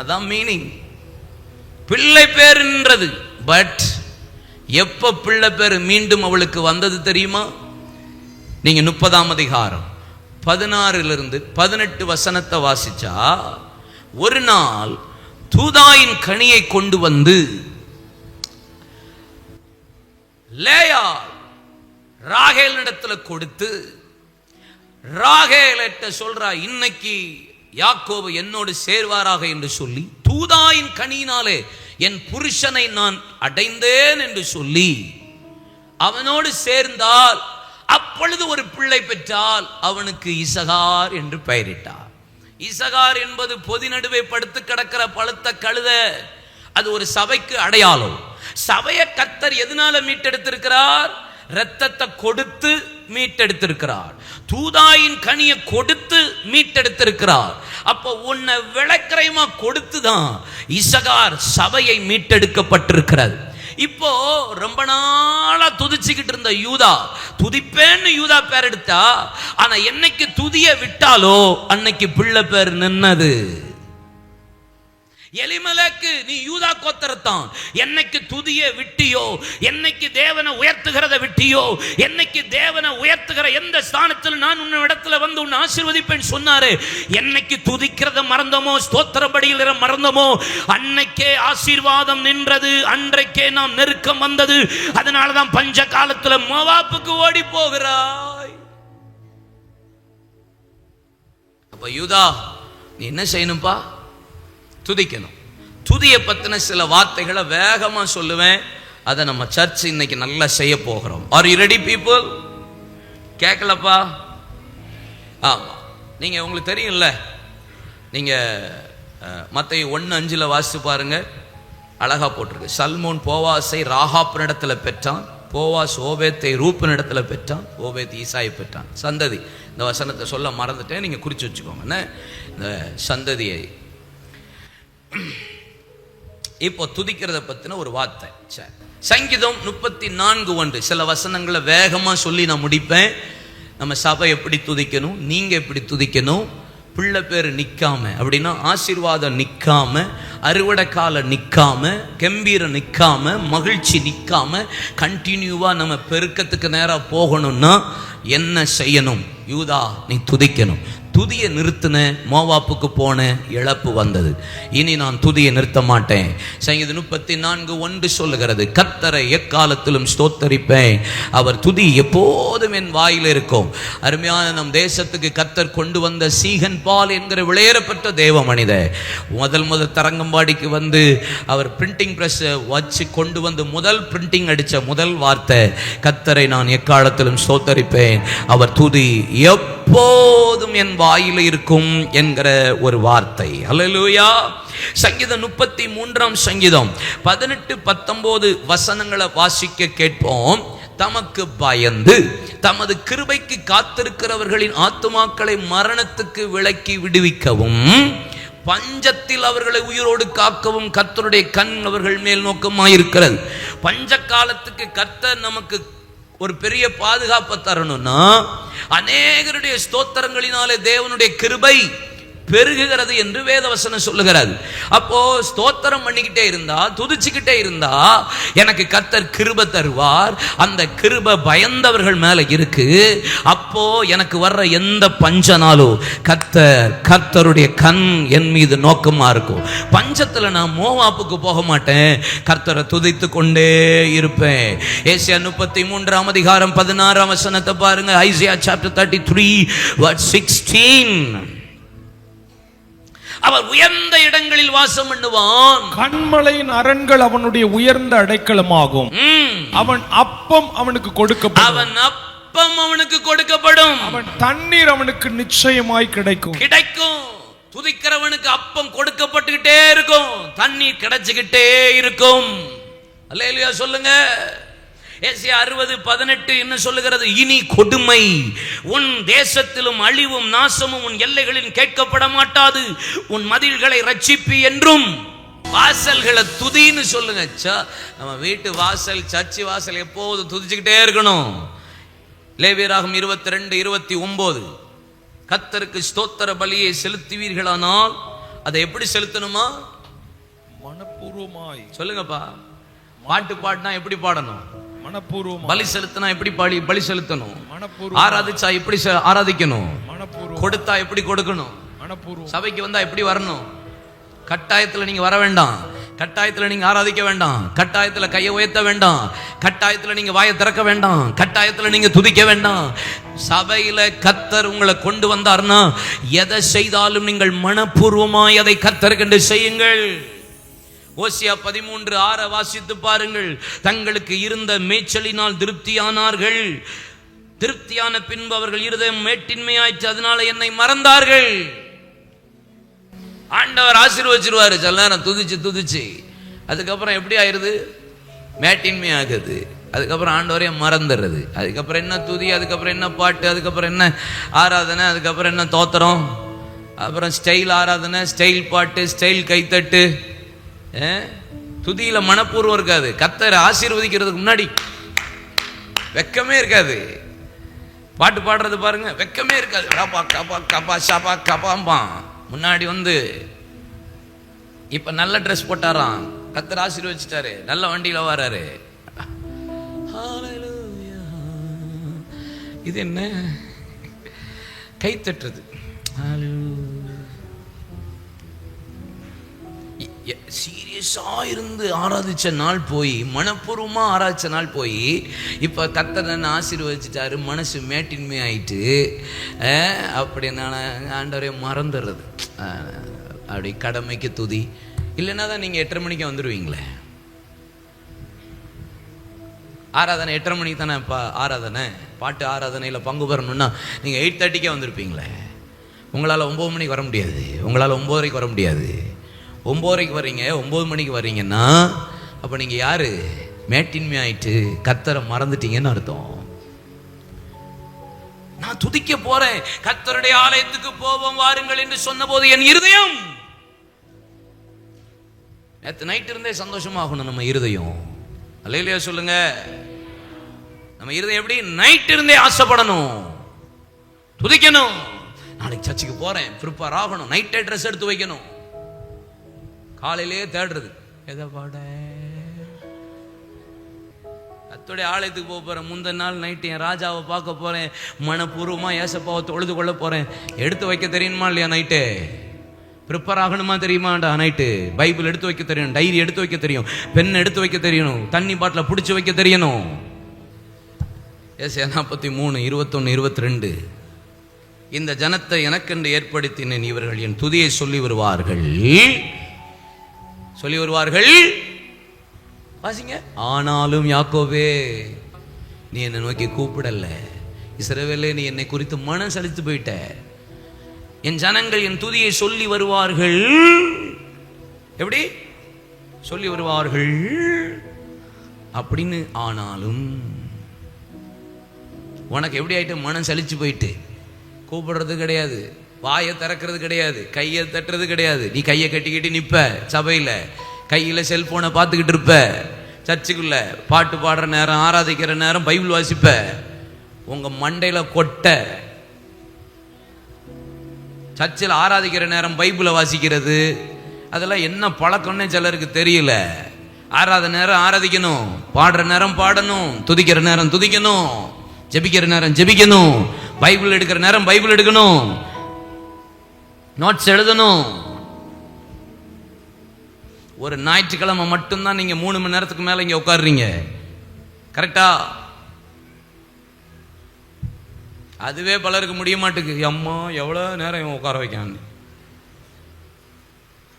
அதான் மீனிங். பிள்ளை பேருன்றது. பட் எப்ப பிள்ளை பேரு மீண்டும் அவளுக்கு வந்தது தெரியுமா? நீங்க 30ஆம் அதிகாரம் 16 18 வசனத்தை வாசிச்சா, ஒரு நாள் தூதாயின் கனியை கொண்டு வந்து லேயா ராகேலிடத்துல கொடுத்து, ராகேலிட்ட சொல்றா, இன்னைக்கு யாக்கோபு என்னோடு சேர்வாராக என்று சொல்லி, தூதாயின் கனியினாலே என் புருஷனை நான் அடைந்தேன் என்று சொல்லி அவனோடு சேர்ந்தால் அப்பொழுது ஒரு பிள்ளை பெற்றால் அவனுக்கு இசகார் என்று பெயரிட்டார். இசகார் என்பது பொதி நடுவே படுத்து கிடக்கிற பழுத்த கழுத. அது ஒரு சபைக்கு அடையாளம். சபையை கர்த்தர் எதனால மீட்டெடுத்திருக்கிறார்? இரத்தத்தை கொடுத்து மீட்டெடுத்திருக்கிறார். தூதாயின் கனியை கொடுத்து மீட்டெடுத்திருக்கிறார். அப்போ உன்னை விளக்கரைமா கொடுத்துதான் இசகார் சபையை மீட்டெடுக்கப்பட்டிருக்கிறது. இப்போ ரொம்ப நாளா துதிச்சுக்கிட்டு இருந்த யூதா, துதிப்பேன்னு யூதா பேர் எடுத்தா, ஆனா என்னைக்கு துதிய விட்டாலோ அன்னைக்கு பிள்ளை பேர் நின்னது. எலிமலேக்கு, நீ யூதா கோத்திரத்தான், என்னைக்கு துதிய விட்டியோ, என்னைக்கு தேவனை உயர்த்துகிறத விட்டியோ, என்னைக்கு தேவனை உயர்த்துகிற எந்த ஸ்தானத்தில் நான் உன்ன இடத்துல வந்து உன்னை ஆசீர்வதிப்பேன் சொன்னாரு, என்னைக்கு துதிக்கிறத மறந்தமோ, ஸ்தோத்திரபடியில மறந்தமோ, அன்னைக்கே ஆசீர்வாதம் நின்றது. அன்றைக்கே நாம் நெருக்கம் வந்தது. அதனாலதான் பஞ்ச காலத்துல மோவாப்புக்கு ஓடி போகிறாய். அப்ப யூதா, நீ என்ன செய்யணும்பா? துதிக்கணும். துதிய பத்தின சில வார்த்தைகளை வேகமா சொல்லுவேன். அதை நம்ம சர்ச் இன்னைக்கு நல்லா செய்ய போகிறோம். Are you ready people? கேட்கலப்பா? ஆமா, நீங்க உங்களுக்கு தெரியும்ல, நீங்க மத்தேயு 1:5 வாசித்து பாருங்க. அழகா போட்டிருக்கு. சல்மோன் போவாசை ராகாப்பினிடத்துல பெற்றான், போவாஸ் ஓபேத்தை ரூப்பினிடத்துல பெற்றான், ஓபேத் ஈசாயை பெற்றான். சந்ததி, இந்த வசனத்தை சொல்ல மறந்துட்டேன், நீங்க குறிச்சு வச்சுக்கோங்க இந்த சந்ததியை. இப்போ துதிக்கிறத பத்தின ஒரு வார்த்தை. சங்கீதம் 34:1 சில வசனங்களை வேகமா சொல்லி நான் முடிப்பேன். நம்ம சபை எப்படி துதிக்கணும், நீங்க எப்படி துதிக்கணும், பிள்ளை பேர் நிக்காம, அப்படின்னா ஆசீர்வாதம் நிக்காம, அறுவடை கால நிக்காம, கம்பீரம் நிக்காம, மகிழ்ச்சி நிக்காம, கண்டினியூவா நம்ம பெருக்கத்துக்கு நேரா போகணும்னா என்ன செய்யணும்? யூதா, நீ துதிக்கணும். துதியை நிறுத்தின மோவாப்புக்கு போன இழப்பு வந்தது. இனி நான் துதியை நிறுத்த மாட்டேன். சங்கீதம் 34:1 சொல்லுகிறது, கர்த்தரை எக்காலத்திலும் ஸ்தோத்தரிப்பேன், அவர் துதி எப்போதும் என் வாயில் இருக்கும். அருமையான நம் தேசத்துக்கு கர்த்தர் கொண்டு வந்த சீகன் பால் என்கிற விளையேறப்பட்ட தேவ மனிதர் முதல் தரங்கம்பாடிக்கு வந்து அவர் பிரிண்டிங் பிரஸ் வச்சு கொண்டு வந்து முதல் பிரிண்டிங் அடிச்ச முதல் வார்த்தை, கர்த்தரை நான் எக்காலத்திலும் ஸ்தோத்தரிப்பேன், அவர் துதி எப்போதும் என் வாயில இருக்கும் என்கிற ஒரு வார்த்தை. அல்லேலூயா. சங்கீதம் 33 சங்கீதம் 18-19 வசனங்களை வாசிக்க கேட்போம். தமக்கு பயந்து தமது கிருபைக்கு காத்திருக்கிறவர்களின் ஆத்துமாக்களை மரணத்துக்கு விலக்கி விடுவிக்கவும், பஞ்சத்தில் அவர்களை உயிரோடு காக்கவும் கர்த்தருடைய கண் அவர்கள் மேல் நோக்கமாயிருக்கிறது. பஞ்ச காலத்துக்கு கர்த்தர் நமக்கு ஒரு பெரிய பாதுகாப்பை தரணும்னா அநேகருடைய ஸ்தோத்திரங்களினாலே தேவனுடைய கிருபை பெருகுகிறது என்று வேதவசனம் சொல்லுகிறது. அப்போ ஸ்தோத்திரம் பண்ணிக்கிட்டே இருந்தா, துதிச்சுக்கிட்டே இருந்தா எனக்கு கர்த்தர் கிருபை தருவார். அந்த கிருபை பயந்தவர்கள் மேல இருக்கு. அப்போ எனக்கு வர்ற எந்த பஞ்சனாலும் கர்த்தருடைய கண் என் மீது நோக்கமா இருக்கும். பஞ்சத்துல நான் மோவாப்புக்கு போக மாட்டேன், கர்த்தரை துதித்து கொண்டே இருப்பேன். ஏசாயா 33 அதிகாரம் 16 வசனத்தை பாருங்க. Isaiah chapter 33 verse 16. அவர் உயர்ந்த இடங்களில் வாசம் பண்ணுவான். கண்மலையின் அரண்கள் அவனுடைய உயர்ந்த அடைக்கலமாகும். அவன் அப்பம் அவனுக்கு கொடுக்கப்படும். அவன் அப்பம் அப்பம் அவனுக்கு கொடுக்கப்படும். அவன் தண்ணீர் அவனுக்கு நிச்சயமாய் கிடைக்கும். துதிக்கிறவனுக்கு அப்பம் கொடுக்கப்பட்டுக்கிட்டே இருக்கும், தண்ணீர் கிடைச்சுக்கிட்டே இருக்கும். அல்லேலூயா சொல்லுங்க. ஏசாயா 60:18 என்ன சொல்லுகிறது? இனி கொடுமை உன் தேசத்திலும் அழிவும் நாசமும் உன் எல்லைகளில் கேட்கப்பட மாட்டாது, உன் மதில்களை ரட்சிப்பி என்றும் வாசல்களை துதின்னு சொல்லுங்க. நம்ம வீட்டு வாசல், சர்ச்சு வாசல் எப்போது துதிச்சுக்கிட்டே இருக்கணும். லேவியராகமம் 22:29 கர்த்தருக்கு ஸ்தோத்திர பலியை செலுத்துவீர்களானால் அதை எப்படி செலுத்தணுமா? மனப்பூர்வமாய். சொல்லுங்கப்பா. பாட்டு பாடினா எப்படி பாடணும்? மனப்பூர்வமாய். பலி செலுத்தினா எப்படி பலி செலுத்தணும்? மனப்பூர்வமாய். ஆராதிச்சா எப்படி ஆராதிக்கணும்? மனப்பூர்வமாய். கொடுத்தா எப்படி கொடுக்கணும்? மனப்பூர்வமாய். சபைக்கு வந்தா எப்படி வரணும்? கட்டாயத்துல நீங்க வர வேண்டாம், கட்டாயத்துல நீங்க ஆராதிக்க வேண்டாம், கட்டாயத்துல கையை உயர்த்த வேண்டாம், கட்டாயத்துல நீங்க வாயை திறக்க வேண்டாம், கட்டாயத்துல நீங்க துதிக்க வேண்டாம். சபையில கர்த்தர் உங்களை கொண்டு வந்தார்னா எதை செய்தாலும் நீங்கள் மனப்பூர்வமாய் அதை கர்த்தருக்கென்று செய்யுங்கள். ஓசியா 13:6 வாசித்து பாருங்கள். தங்களுக்கு இருந்த மேய்ச்சலினால் திருப்தியானார்கள், திருப்தியான பின்பு அவர்கள் இருதயம் மேட்டின்மையாயிற்று, அதனால என்னை மறந்தார்கள். ஆண்டவர் ஆசீர்வச்சிருவாரு சில நேரம் துதிச்சு. அதுக்கப்புறம் எப்படி ஆயிருது? மேட்டின்மை ஆகுது. அதுக்கப்புறம் ஆண்டவரே மறந்துடுறது. அதுக்கப்புறம் என்ன துதி, அதுக்கப்புறம் என்ன பாட்டு, அதுக்கப்புறம் என்ன ஆராதனை, அதுக்கப்புறம் என்ன தோத்திரம், அப்புறம் ஸ்டைல் ஆராதனை, ஸ்டைல் பாட்டு, ஸ்டைல் கைத்தட்டு. துதியில மனப்பூர்வம் இருக்காது. கர்த்தரை ஆசீர்வதிக்கிறதுக்கு முன்னாடி வெக்கமே இருக்காது. பாட்டு பாடுறது பாருங்க, வெக்கமே இருக்காது. முன்னாடி இப்ப நல்ல ட்ரெஸ் போட்டாராம், கர்த்தர் ஆசீர்வதிச்சிட்டாரு, நல்ல வண்டியில வராரு. இது என்ன கை தட்டுறது? சீரியஸா இருந்து ஆராதிச்ச நாள் போய், மனப்பூர்வமா ஆராதிச்ச நாள் போய், இப்ப கர்த்தர் என்ன ஆசீர்வதிச்சிட்டாரு, மனசு மேட்டின்மை ஆயிட்டு அப்படின்னா ஆண்டவரே மறந்துடுறது. அப்படி கடமைக்கு துதி இல்லைன்னா தான் நீங்க 8:30 மணிக்கு வந்துடுவீங்களே. ஆராதனை 8:30 மணிக்கு தானே ஆராதனை, பாட்டு ஆராதனையில் பங்கு பெறணும்னா நீங்கள் 8:30க்கே வந்திருப்பீங்களே. உங்களால் 9 மணிக்கு வர முடியாது, உங்களால் 9:30க்கு வர முடியாது. 9:30க்கு வர்றீங்க, 9 மணிக்கு வர்றீங்கன்னா அப்போ நீங்கள் யாரு? மேட்டின்மை ஆயிட்டு கர்த்தரை மறந்துட்டீங்கன்னு அர்த்தம். நான் துதிக்க போறேன், கர்த்தருடைய ஆலயத்துக்கு போவோம் வாருங்கள் என்று சொன்ன போது என் இருதயம் நேற்று நைட் இருந்தே சந்தோஷமாகணும். நம்ம இருதயம் அல்லேலூயா சொல்லுங்க. நம்ம இருதயம் எப்படி? நைட் இருந்தே ஆசைப்படணும், துதிக்கணும். நாளைக்கு சர்ச்சுக்கு போறேன், ப்ரிப்பேர் ஆகணும், நைட்டே ட்ரெஸ் எடுத்து வைக்கணும். காலையிலே தேடுறது எதை பாட, கர்த்தருடைய ஆலயத்துக்கு போக போறேன், முந்தின நாள் நைட்டு என் ராஜாவை பார்க்க போறேன், மனப்பூர்வமா ஏசப்பாவை தொழுது கொள்ள போறேன். எடுத்து வைக்க தெரியுமா இல்லையா? நைட்டு ப்ரிப்பேர் ஆகணுமா தெரியுமாண்டா? நைட்டு பைபிள் எடுத்து வைக்க தெரியும், டைரி எடுத்து வைக்க தெரியும், பென் எடுத்து வைக்க தெரியணும், தண்ணி பாட்டில பிடிச்சி வைக்க தெரியணும். ஏசாயா 43, 21, 22 இந்த ஜனத்தை எனக்கென்று ஏற்படுத்தினேன், இவர்கள் என் துதியை சொல்லி வருவார்கள். வாசிங்க. ஆனாலும் யாக்கோபே நீ என்னை நோக்கி கூப்பிடல, இஸ்ரவேலே நீ என்னை குறித்து மனம் சலித்து போயிட்ட. என் ஜனங்கள் என் துதியை சொல்லி வருவார்கள். எப்படி சொல்லி வருவார்கள் அப்படின்னு. ஆனாலும் உனக்கு எப்படி ஆயிட்டு? மனம் சலிச்சு போயிட்டு. கூப்பிடுறது கிடையாது, வாயை திறக்கிறது கிடையாது, கையை தட்டுறது கிடையாது. நீ கையை கட்டிக்கிட்டு நிற்ப சபையில், கையில் செல்போனை பார்த்துக்கிட்டு இருப்ப. சர்ச்சுக்குள்ள பாட்டு பாடுற நேரம், ஆராதிக்கிற நேரம் பைபிள் வாசிப்ப. உங்க மண்டையில கொட்ட. சர்ச்சில் ஆராதிக்கிற நேரம் பைபிளை வாசிக்கிறது, அதெல்லாம் என்ன பழக்கம்னே சிலருக்கு தெரியல. ஆராத நேரம் ஆராதிக்கணும், பாடுற நேரம் பாடணும், துதிக்கிற நேரம் துதிக்கணும், ஜெபிக்கிற நேரம் ஜெபிக்கணும், பைபிள் எடுக்கிற நேரம் பைபிள் எடுக்கணும், நோட்ஸ் எழுதணும். ஒரு ஞாயிற்றுக்கிழமை மட்டும்தான் நீங்க 3 மணி நேரத்துக்கு மேல இங்க உட்காடுறீங்க, கரெக்டா? அதுவே பலருக்கு முடிய மாட்டேங்குது. அம்மா எவ்வளவு நேரம் உட்கார வைக்கான்னு.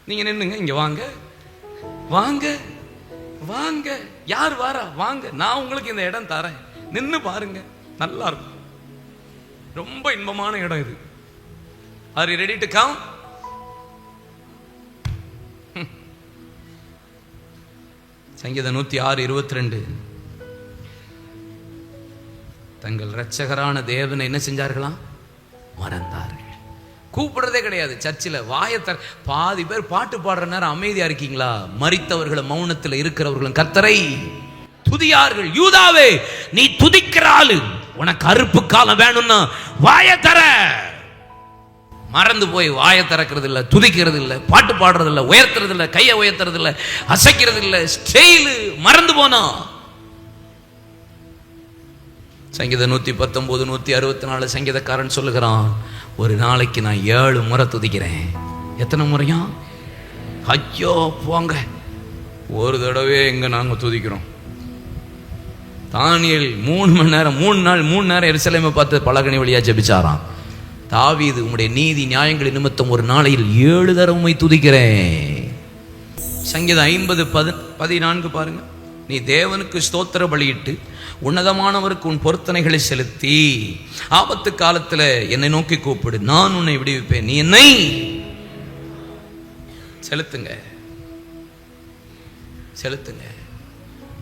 நீங்க நின்னுங்க, இங்க வாங்க வாங்க வாங்க, யார் வாரா வாங்க, நான் உங்களுக்கு இந்த இடம் தரேன், நின்னு பாருங்க, நல்லா இருக்கும். ரொம்ப இன்பமான இடம் இது. R you ready to come? சங்கீதம் 106:22. தங்கள் இரட்சகரான தேவனை என்ன செஞ்சார்களாம்? மறந்தார்கள். கூப்பிடுறதே கிடையாது. சர்ச்சில் வாயத்தர பாதி பேர் பாட்டு பாடுற நேரம் அமைதியா இருக்கீங்களா? மரித்தவர்களும் மௌனத்தில் இருக்கிறவர்களும் கர்த்தரை துதியார்கள். யூதாவே, நீ துதிக்கிற ஆளு, உனக்கு அறுப்பு காலம் வேணும்னா வாய தர. மறந்து போய் வாய திறக்கிறது இல்லை, துதிக்கிறது இல்லை, பாட்டு பாடுறது இல்லை, உயர்த்துறது இல்லை, கையை உயர்த்துறது இல்லை, அசைக்கிறது இல்லை, ஸ்டைலு மறந்து போனா. சங்கீதம் 119, 164 சங்கீதக்காரன் சொல்லுகிறான், ஒரு நாளைக்கு நான் 7 முறை துதிக்கிறேன். எத்தனை முறையா? ஐயோ போங்க, ஒரு தடவை எங்க நாங்க துதிக்கிறோம். தானியேல் 3 மணி நேரம் 3 நாள் 3 நேரம் எருசலேமை பார்த்து பலகணி வழியா ஜெபிச்சாராம். தாவீது, உம்முடைய நீதி நியாயங்களின் நிமித்தம் ஒரு நாளையில் 7 தடவை துதிக்கிறேன். சங்கீதம் 50:14 பாருங்க. நீ தேவனுக்கு ஸ்தோத்திர பலியிட்டு உன்னதமானவருக்கு உன் பொருத்தனைகளை செலுத்தி ஆபத்து காலத்தில் என்னை நோக்கி கூப்பிடு, நான் உன்னை விடுவிப்பேன், நீ என்னை செலுத்துங்க செலுத்துங்க.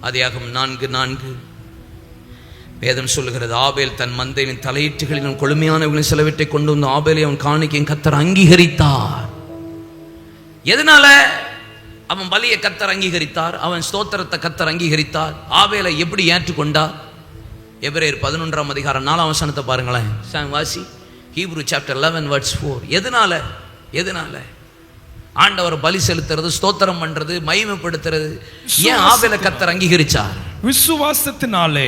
ஆதியாகமம் 4:4 வேதம் சொல்லுகிறது, ஆபேல் தன் மந்தையின் தலையீட்டுகளிலும் கொழுமையானவர்களின் சிலவற்றை கொண்டு வந்து ஆபேலை அவன் காணிக்கையின் கர்த்தர் அங்கீகரித்தார். எதனால அவன் பலியை கர்த்தர் அங்கீகரித்தார்? அவன் ஸ்தோத்திரத்தை கர்த்தர் அங்கீகரித்தார். ஆபேலை எப்படி ஏற்றுக்கொண்டார்? எபிரேயர் 11:4 பாருங்களேன். வாசி, ஹீப்ரூ சாப்டர் 11:4. எதனால ஆண்டவர் பலி செலுத்துறது, ஸ்தோத்திரம் பண்றது, மகிமைப்படுத்துறது ஏன் ஆபேலை கர்த்தர் அங்கீகரிச்சார்? விசுவாசத்தினாலே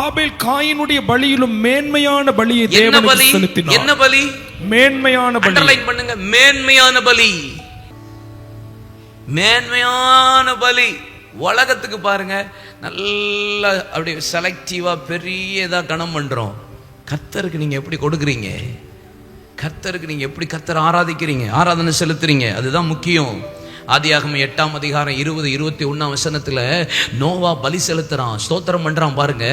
ஆபேல் காயினுடைய பலியிலும் மேன்மையான பலியை தேவனுக்கு செலுத்தினார். என்ன பலி? மேன்மையான பலி. அண்டர்லைன் பண்ணுங்க, மேன்மையான பலி. மேன்மையான பலி. உலகத்துக்கு பாருங்க நல்ல அப்படி செலக்டிவா பெரிய இதா கணம் பண்றோம். கர்த்தருக்கு நீங்க எப்படி கொடுக்குறீங்க? கர்த்தருக்கு நீங்க எப்படி கர்த்தர் ஆராதிக்கிறீங்க, ஆராதனை செலுத்துறீங்க, அதுதான் முக்கியம். ஆதியாகமம் 8:20-21 நோவா பலி செலுத்துறான், ஸ்தோத்திரம் பண்றான் பாருங்க.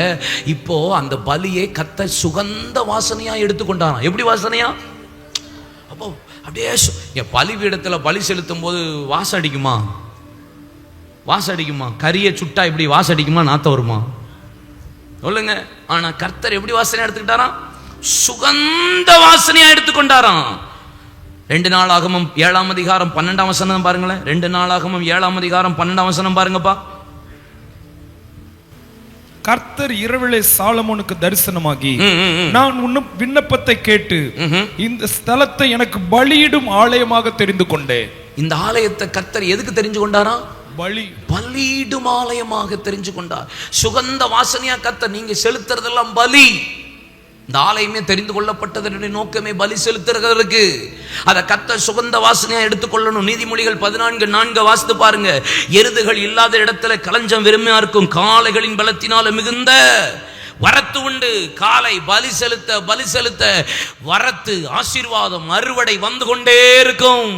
இப்போ அந்த பலியை கர்த்தர் சுகந்த வாசனையா எடுத்துக்கொண்டாராம். எப்படி வாசனையா? அப்போ அப்படியே பலிபீடத்தில் பலி செலுத்தும் போது வாசம் அடிக்குமா? கரியை சுட்டா இப்படி வாசம் அடிக்குமா? நாத்தம் வருமா? சொல்லுங்க. ஆனா கர்த்தர் எப்படி வாசனையா எடுத்துக்கிட்டாராம்? சுகந்த வாசனையா எடுத்துக்கொண்டாராம். 2 நாளாகமம் 7:12 பாருங்களேன். 2 நாளாகமம் 7:12 பாருங்கப்பா. கர்த்தர் இரவிலே சாலமோனுக்கு தரிசனமாகி, நான் உன்னும் விண்ணப்பத்தை கேட்டு இந்த ஸ்தலத்தை எனக்கு பலியிடும் ஆலயமாக தெரிந்து கொண்டேன். இந்த ஆலயத்தை கர்த்தர் எதுக்கு தெரிஞ்சு கொண்டாரா? பலியிடும் ஆலயமாக தெரிஞ்சு கொண்டார். சுகந்த வாசனையா கர்த்தர் நீங்க செலுத்துறதெல்லாம் பலி. இந்த ஆலயமே தெரிந்து கொள்ளப்பட்டதனுடைய நோக்கமே பலி செலுத்துறதுக்கு. அதை கர்த்தர் சுகந்த வாசனையா எடுத்துக்கொள்ளணும். நீதிமொழிகள் 14:4 வாசித்து பாருங்க. எருதுகள் இல்லாத இடத்துல களஞ்சம் வெறுமையா இருக்கும், காளைகளின் பலத்தினால மிகுந்த வரத்து உண்டு. காலை பலி செலுத்த வரத்து, ஆசீர்வாதம், அறுவடை வந்து கொண்டே இருக்கும்.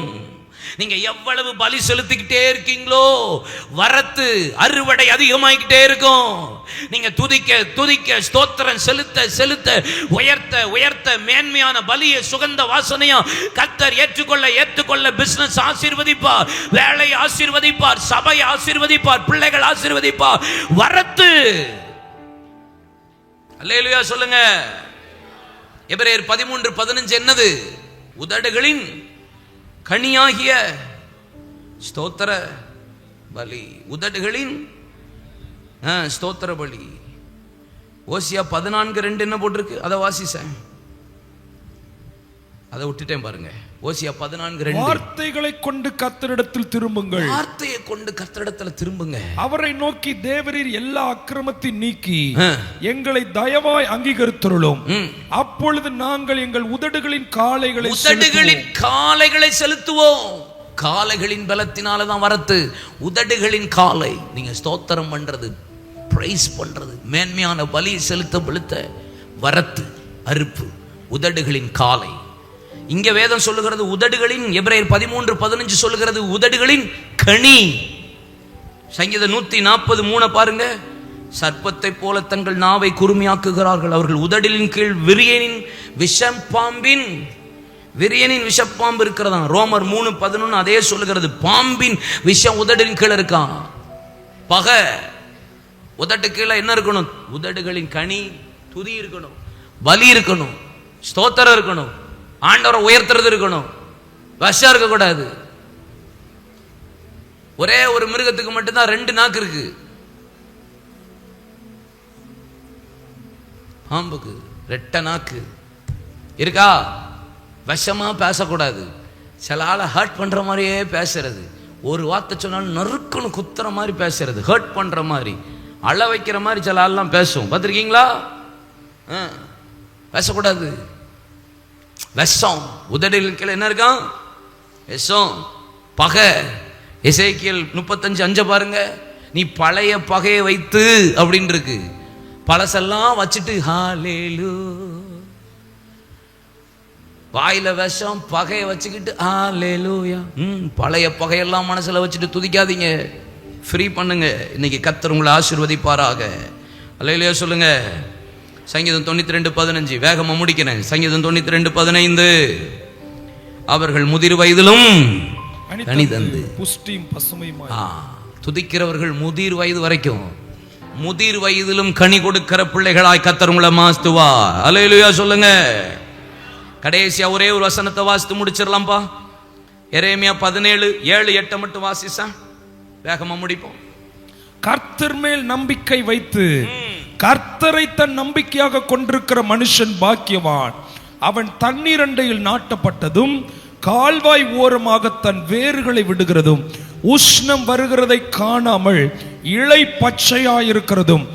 நீங்க எவ்வளவு பலி செலுத்திக்கிட்டே இருக்கீங்களோ வரத்து, அறுவடை அதிகமாகிக்கிட்டே இருக்கும். நீங்க துதிக்க ஸ்தோத்திரம் செலுத்த உயர்த்த மேன்மையான பலியை சுகந்த வாசனையா கர்த்தர் ஏற்றுக்கொள்ள பிசினஸ் ஆசீர்வதிப்பார், வேலை ஆசீர்வதிப்பார், சபை ஆசீர்வதிப்பார், பிள்ளைகள் ஆசீர்வதிப்பார். வரத்து. அல்லேலூயா சொல்லுங்க. எபிரேயர் 13:15 என்னது? உதடுகளின் கனியாகிய ஸ்தோத்திர பலி. உதடுகளின் ஸ்தோத்திர பலி. ஓசியா 14:2 என்ன போட்டிருக்கு? அதை வாசிச்சேன், அதை விட்டுட்டேன் பாருங்க. ஓசியா 14:2. வார்த்தைகளை கொண்டு கர்த்தரிடத்தில் திரும்புங்கள். வார்த்தையை கொண்டு கர்த்தரிடத்தில் திரும்புங்க. அவரை நோக்கி, தேவரீர் எல்லா அக்கிரமத்தை நீக்கி எங்களை தயவாய் அங்கீகரித்தருளும். அப்பொழுது நாங்கள் எங்கள் உதடுகளின் காளைகளை செலுத்துவோம். காளைகளின் பலத்தினால தான் வரத்து. உதடுகளின் காளை. நீங்க ஸ்தோத்திரம் பண்றது, பிரைஸ் பண்றது, மேன்மையான பலி செலுத்த வரத்து, அறுப்பு, உதடுகளின் காளை. இங்க வேதம் சொல்லுகிறது உதடுகளின், எபிரேயர் 13:15 சொல்லுகிறது உதடுகளின் கனி. சங்கீதம் 140:3 பாருங்க. சர்ப்பத்தை போல தங்கள் நாவை குறுமையாக்குகிறார்கள். அவர்கள் உதடிலின் கீழ் விரியனின் விஷப்பாம்பு இருக்கிறதா. ரோமர் 3:11 அதே சொல்லுகிறது. பாம்பின் விஷம் உதடின் கீழே இருக்கான். பகை உதட்டு கீழே என்ன இருக்கணும்? உதடுகளின் கனி, துதி இருக்கணும், பலி இருக்கணும், ஸ்தோத்திரம் இருக்கணும், ஆண்டவரை உயர்த்துறது இருக்கணும், விஷம் இருக்கக்கூடாது. ஒரே ஒரு மிருகத்துக்கு மட்டும்தான் 2 நாக்கு இருக்கு. பாம்புக்கு 2 நாக்கு இருக்கா? விஷமா பேசக்கூடாது. சில ஆளை ஹர்ட் பண்ற மாதிரியே பேசுறது. ஒரு வார்த்தை சொன்னாலும் நறுக்குன்னு குத்துற மாதிரி பேசுறது, ஹர்ட் பண்ற மாதிரி, அழ வைக்கிற மாதிரி சில ஆள்லாம் பேசும். பார்த்துருக்கீங்களா? பேசக்கூடாது. விஷம் உதடில் கீழே என்ன இருக்கான்? விஷம், பகை. எசேக்கியேல் 35:5 பாருங்க. நீ பழைய பகையை வைத்து அப்படின்னு இருக்கு. பழசெல்லாம் வச்சுட்டு ஹல்லேலூயா, வாயில விஷம், பகையை வச்சுக்கிட்டு ஹல்லேலூயா. பழைய பகையெல்லாம் மனசுல வச்சுட்டு துதிக்காதீங்க, ஃப்ரீ பண்ணுங்க. இன்னைக்கு கர்த்தர் உங்களை ஆசீர்வதிப்பாராக. அல்லேலூயா சொல்லுங்க. சங்கீதம் 92:15 வேகமா முடிக்கிறேன். சங்கீதம் 92:15 அவர்கள் முதிர் வயதிலும் கனி தந்து புஷ்டியும் பசுமையுமாய். துதிக்கிறவர்கள் முதிர் வயது வரைக்கும், முதிர் வயதிலும் கனி கொடுக்கிற பிள்ளைகளாய் கர்த்தர் உங்களை மாத்துவா. அல்லேலூயா சொல்லுங்க. கடைசியா ஒரே ஒரு வசனத்தை வாசித்து முடிச்சிடலாம்பா. எரேமியா 17:7-8 மட்டும் வாசிச்சா வேகமா முடிப்போம். கர்த்தர் மேல் நம்பிக்கை வைத்து கர்த்தரை தன் நம்பிக்கையாக கொண்டிருக்கிற மனுஷன் பாக்கியவான். அவன் தண்ணீர் அண்டையில் நாட்டப்பட்டதும் கால்வாய் ஓரமாக தன் வேர்களை விடுகிறதும் உஷ்ணம் வருகிறதை காணாமல் இலை பச்சையாயிருக்கிறதும்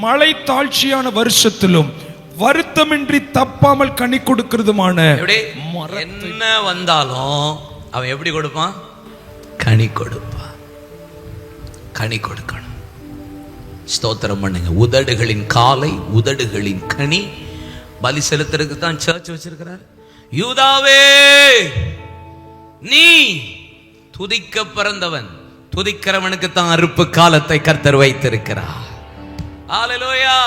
மழை தாழ்ச்சியான வருஷத்திலும் வருத்தமின்றி தப்பாமல் கனி கொடுக்கிறதுமான. என்ன வந்தாலும் அவன் எப்படி கொடுப்பான்? கனி கொடுப்பான். கனி கொடுக்கணும். ஸ்தோத்திரம் பண்ணுங்க. உதடுகளின் காலை, உதடுகளின் கனி. பலி செலுத்துறதுக்கு தான் சர்ச் வச்சிருக்கிறார். யூதாவே, நீ துதிக்க பிறந்தவன், துதிக்கிறவனுக்கு தான் அறுப்பு காலத்தை கர்த்தர் வைத்திருக்கிறார். ஹல்லேலூயா.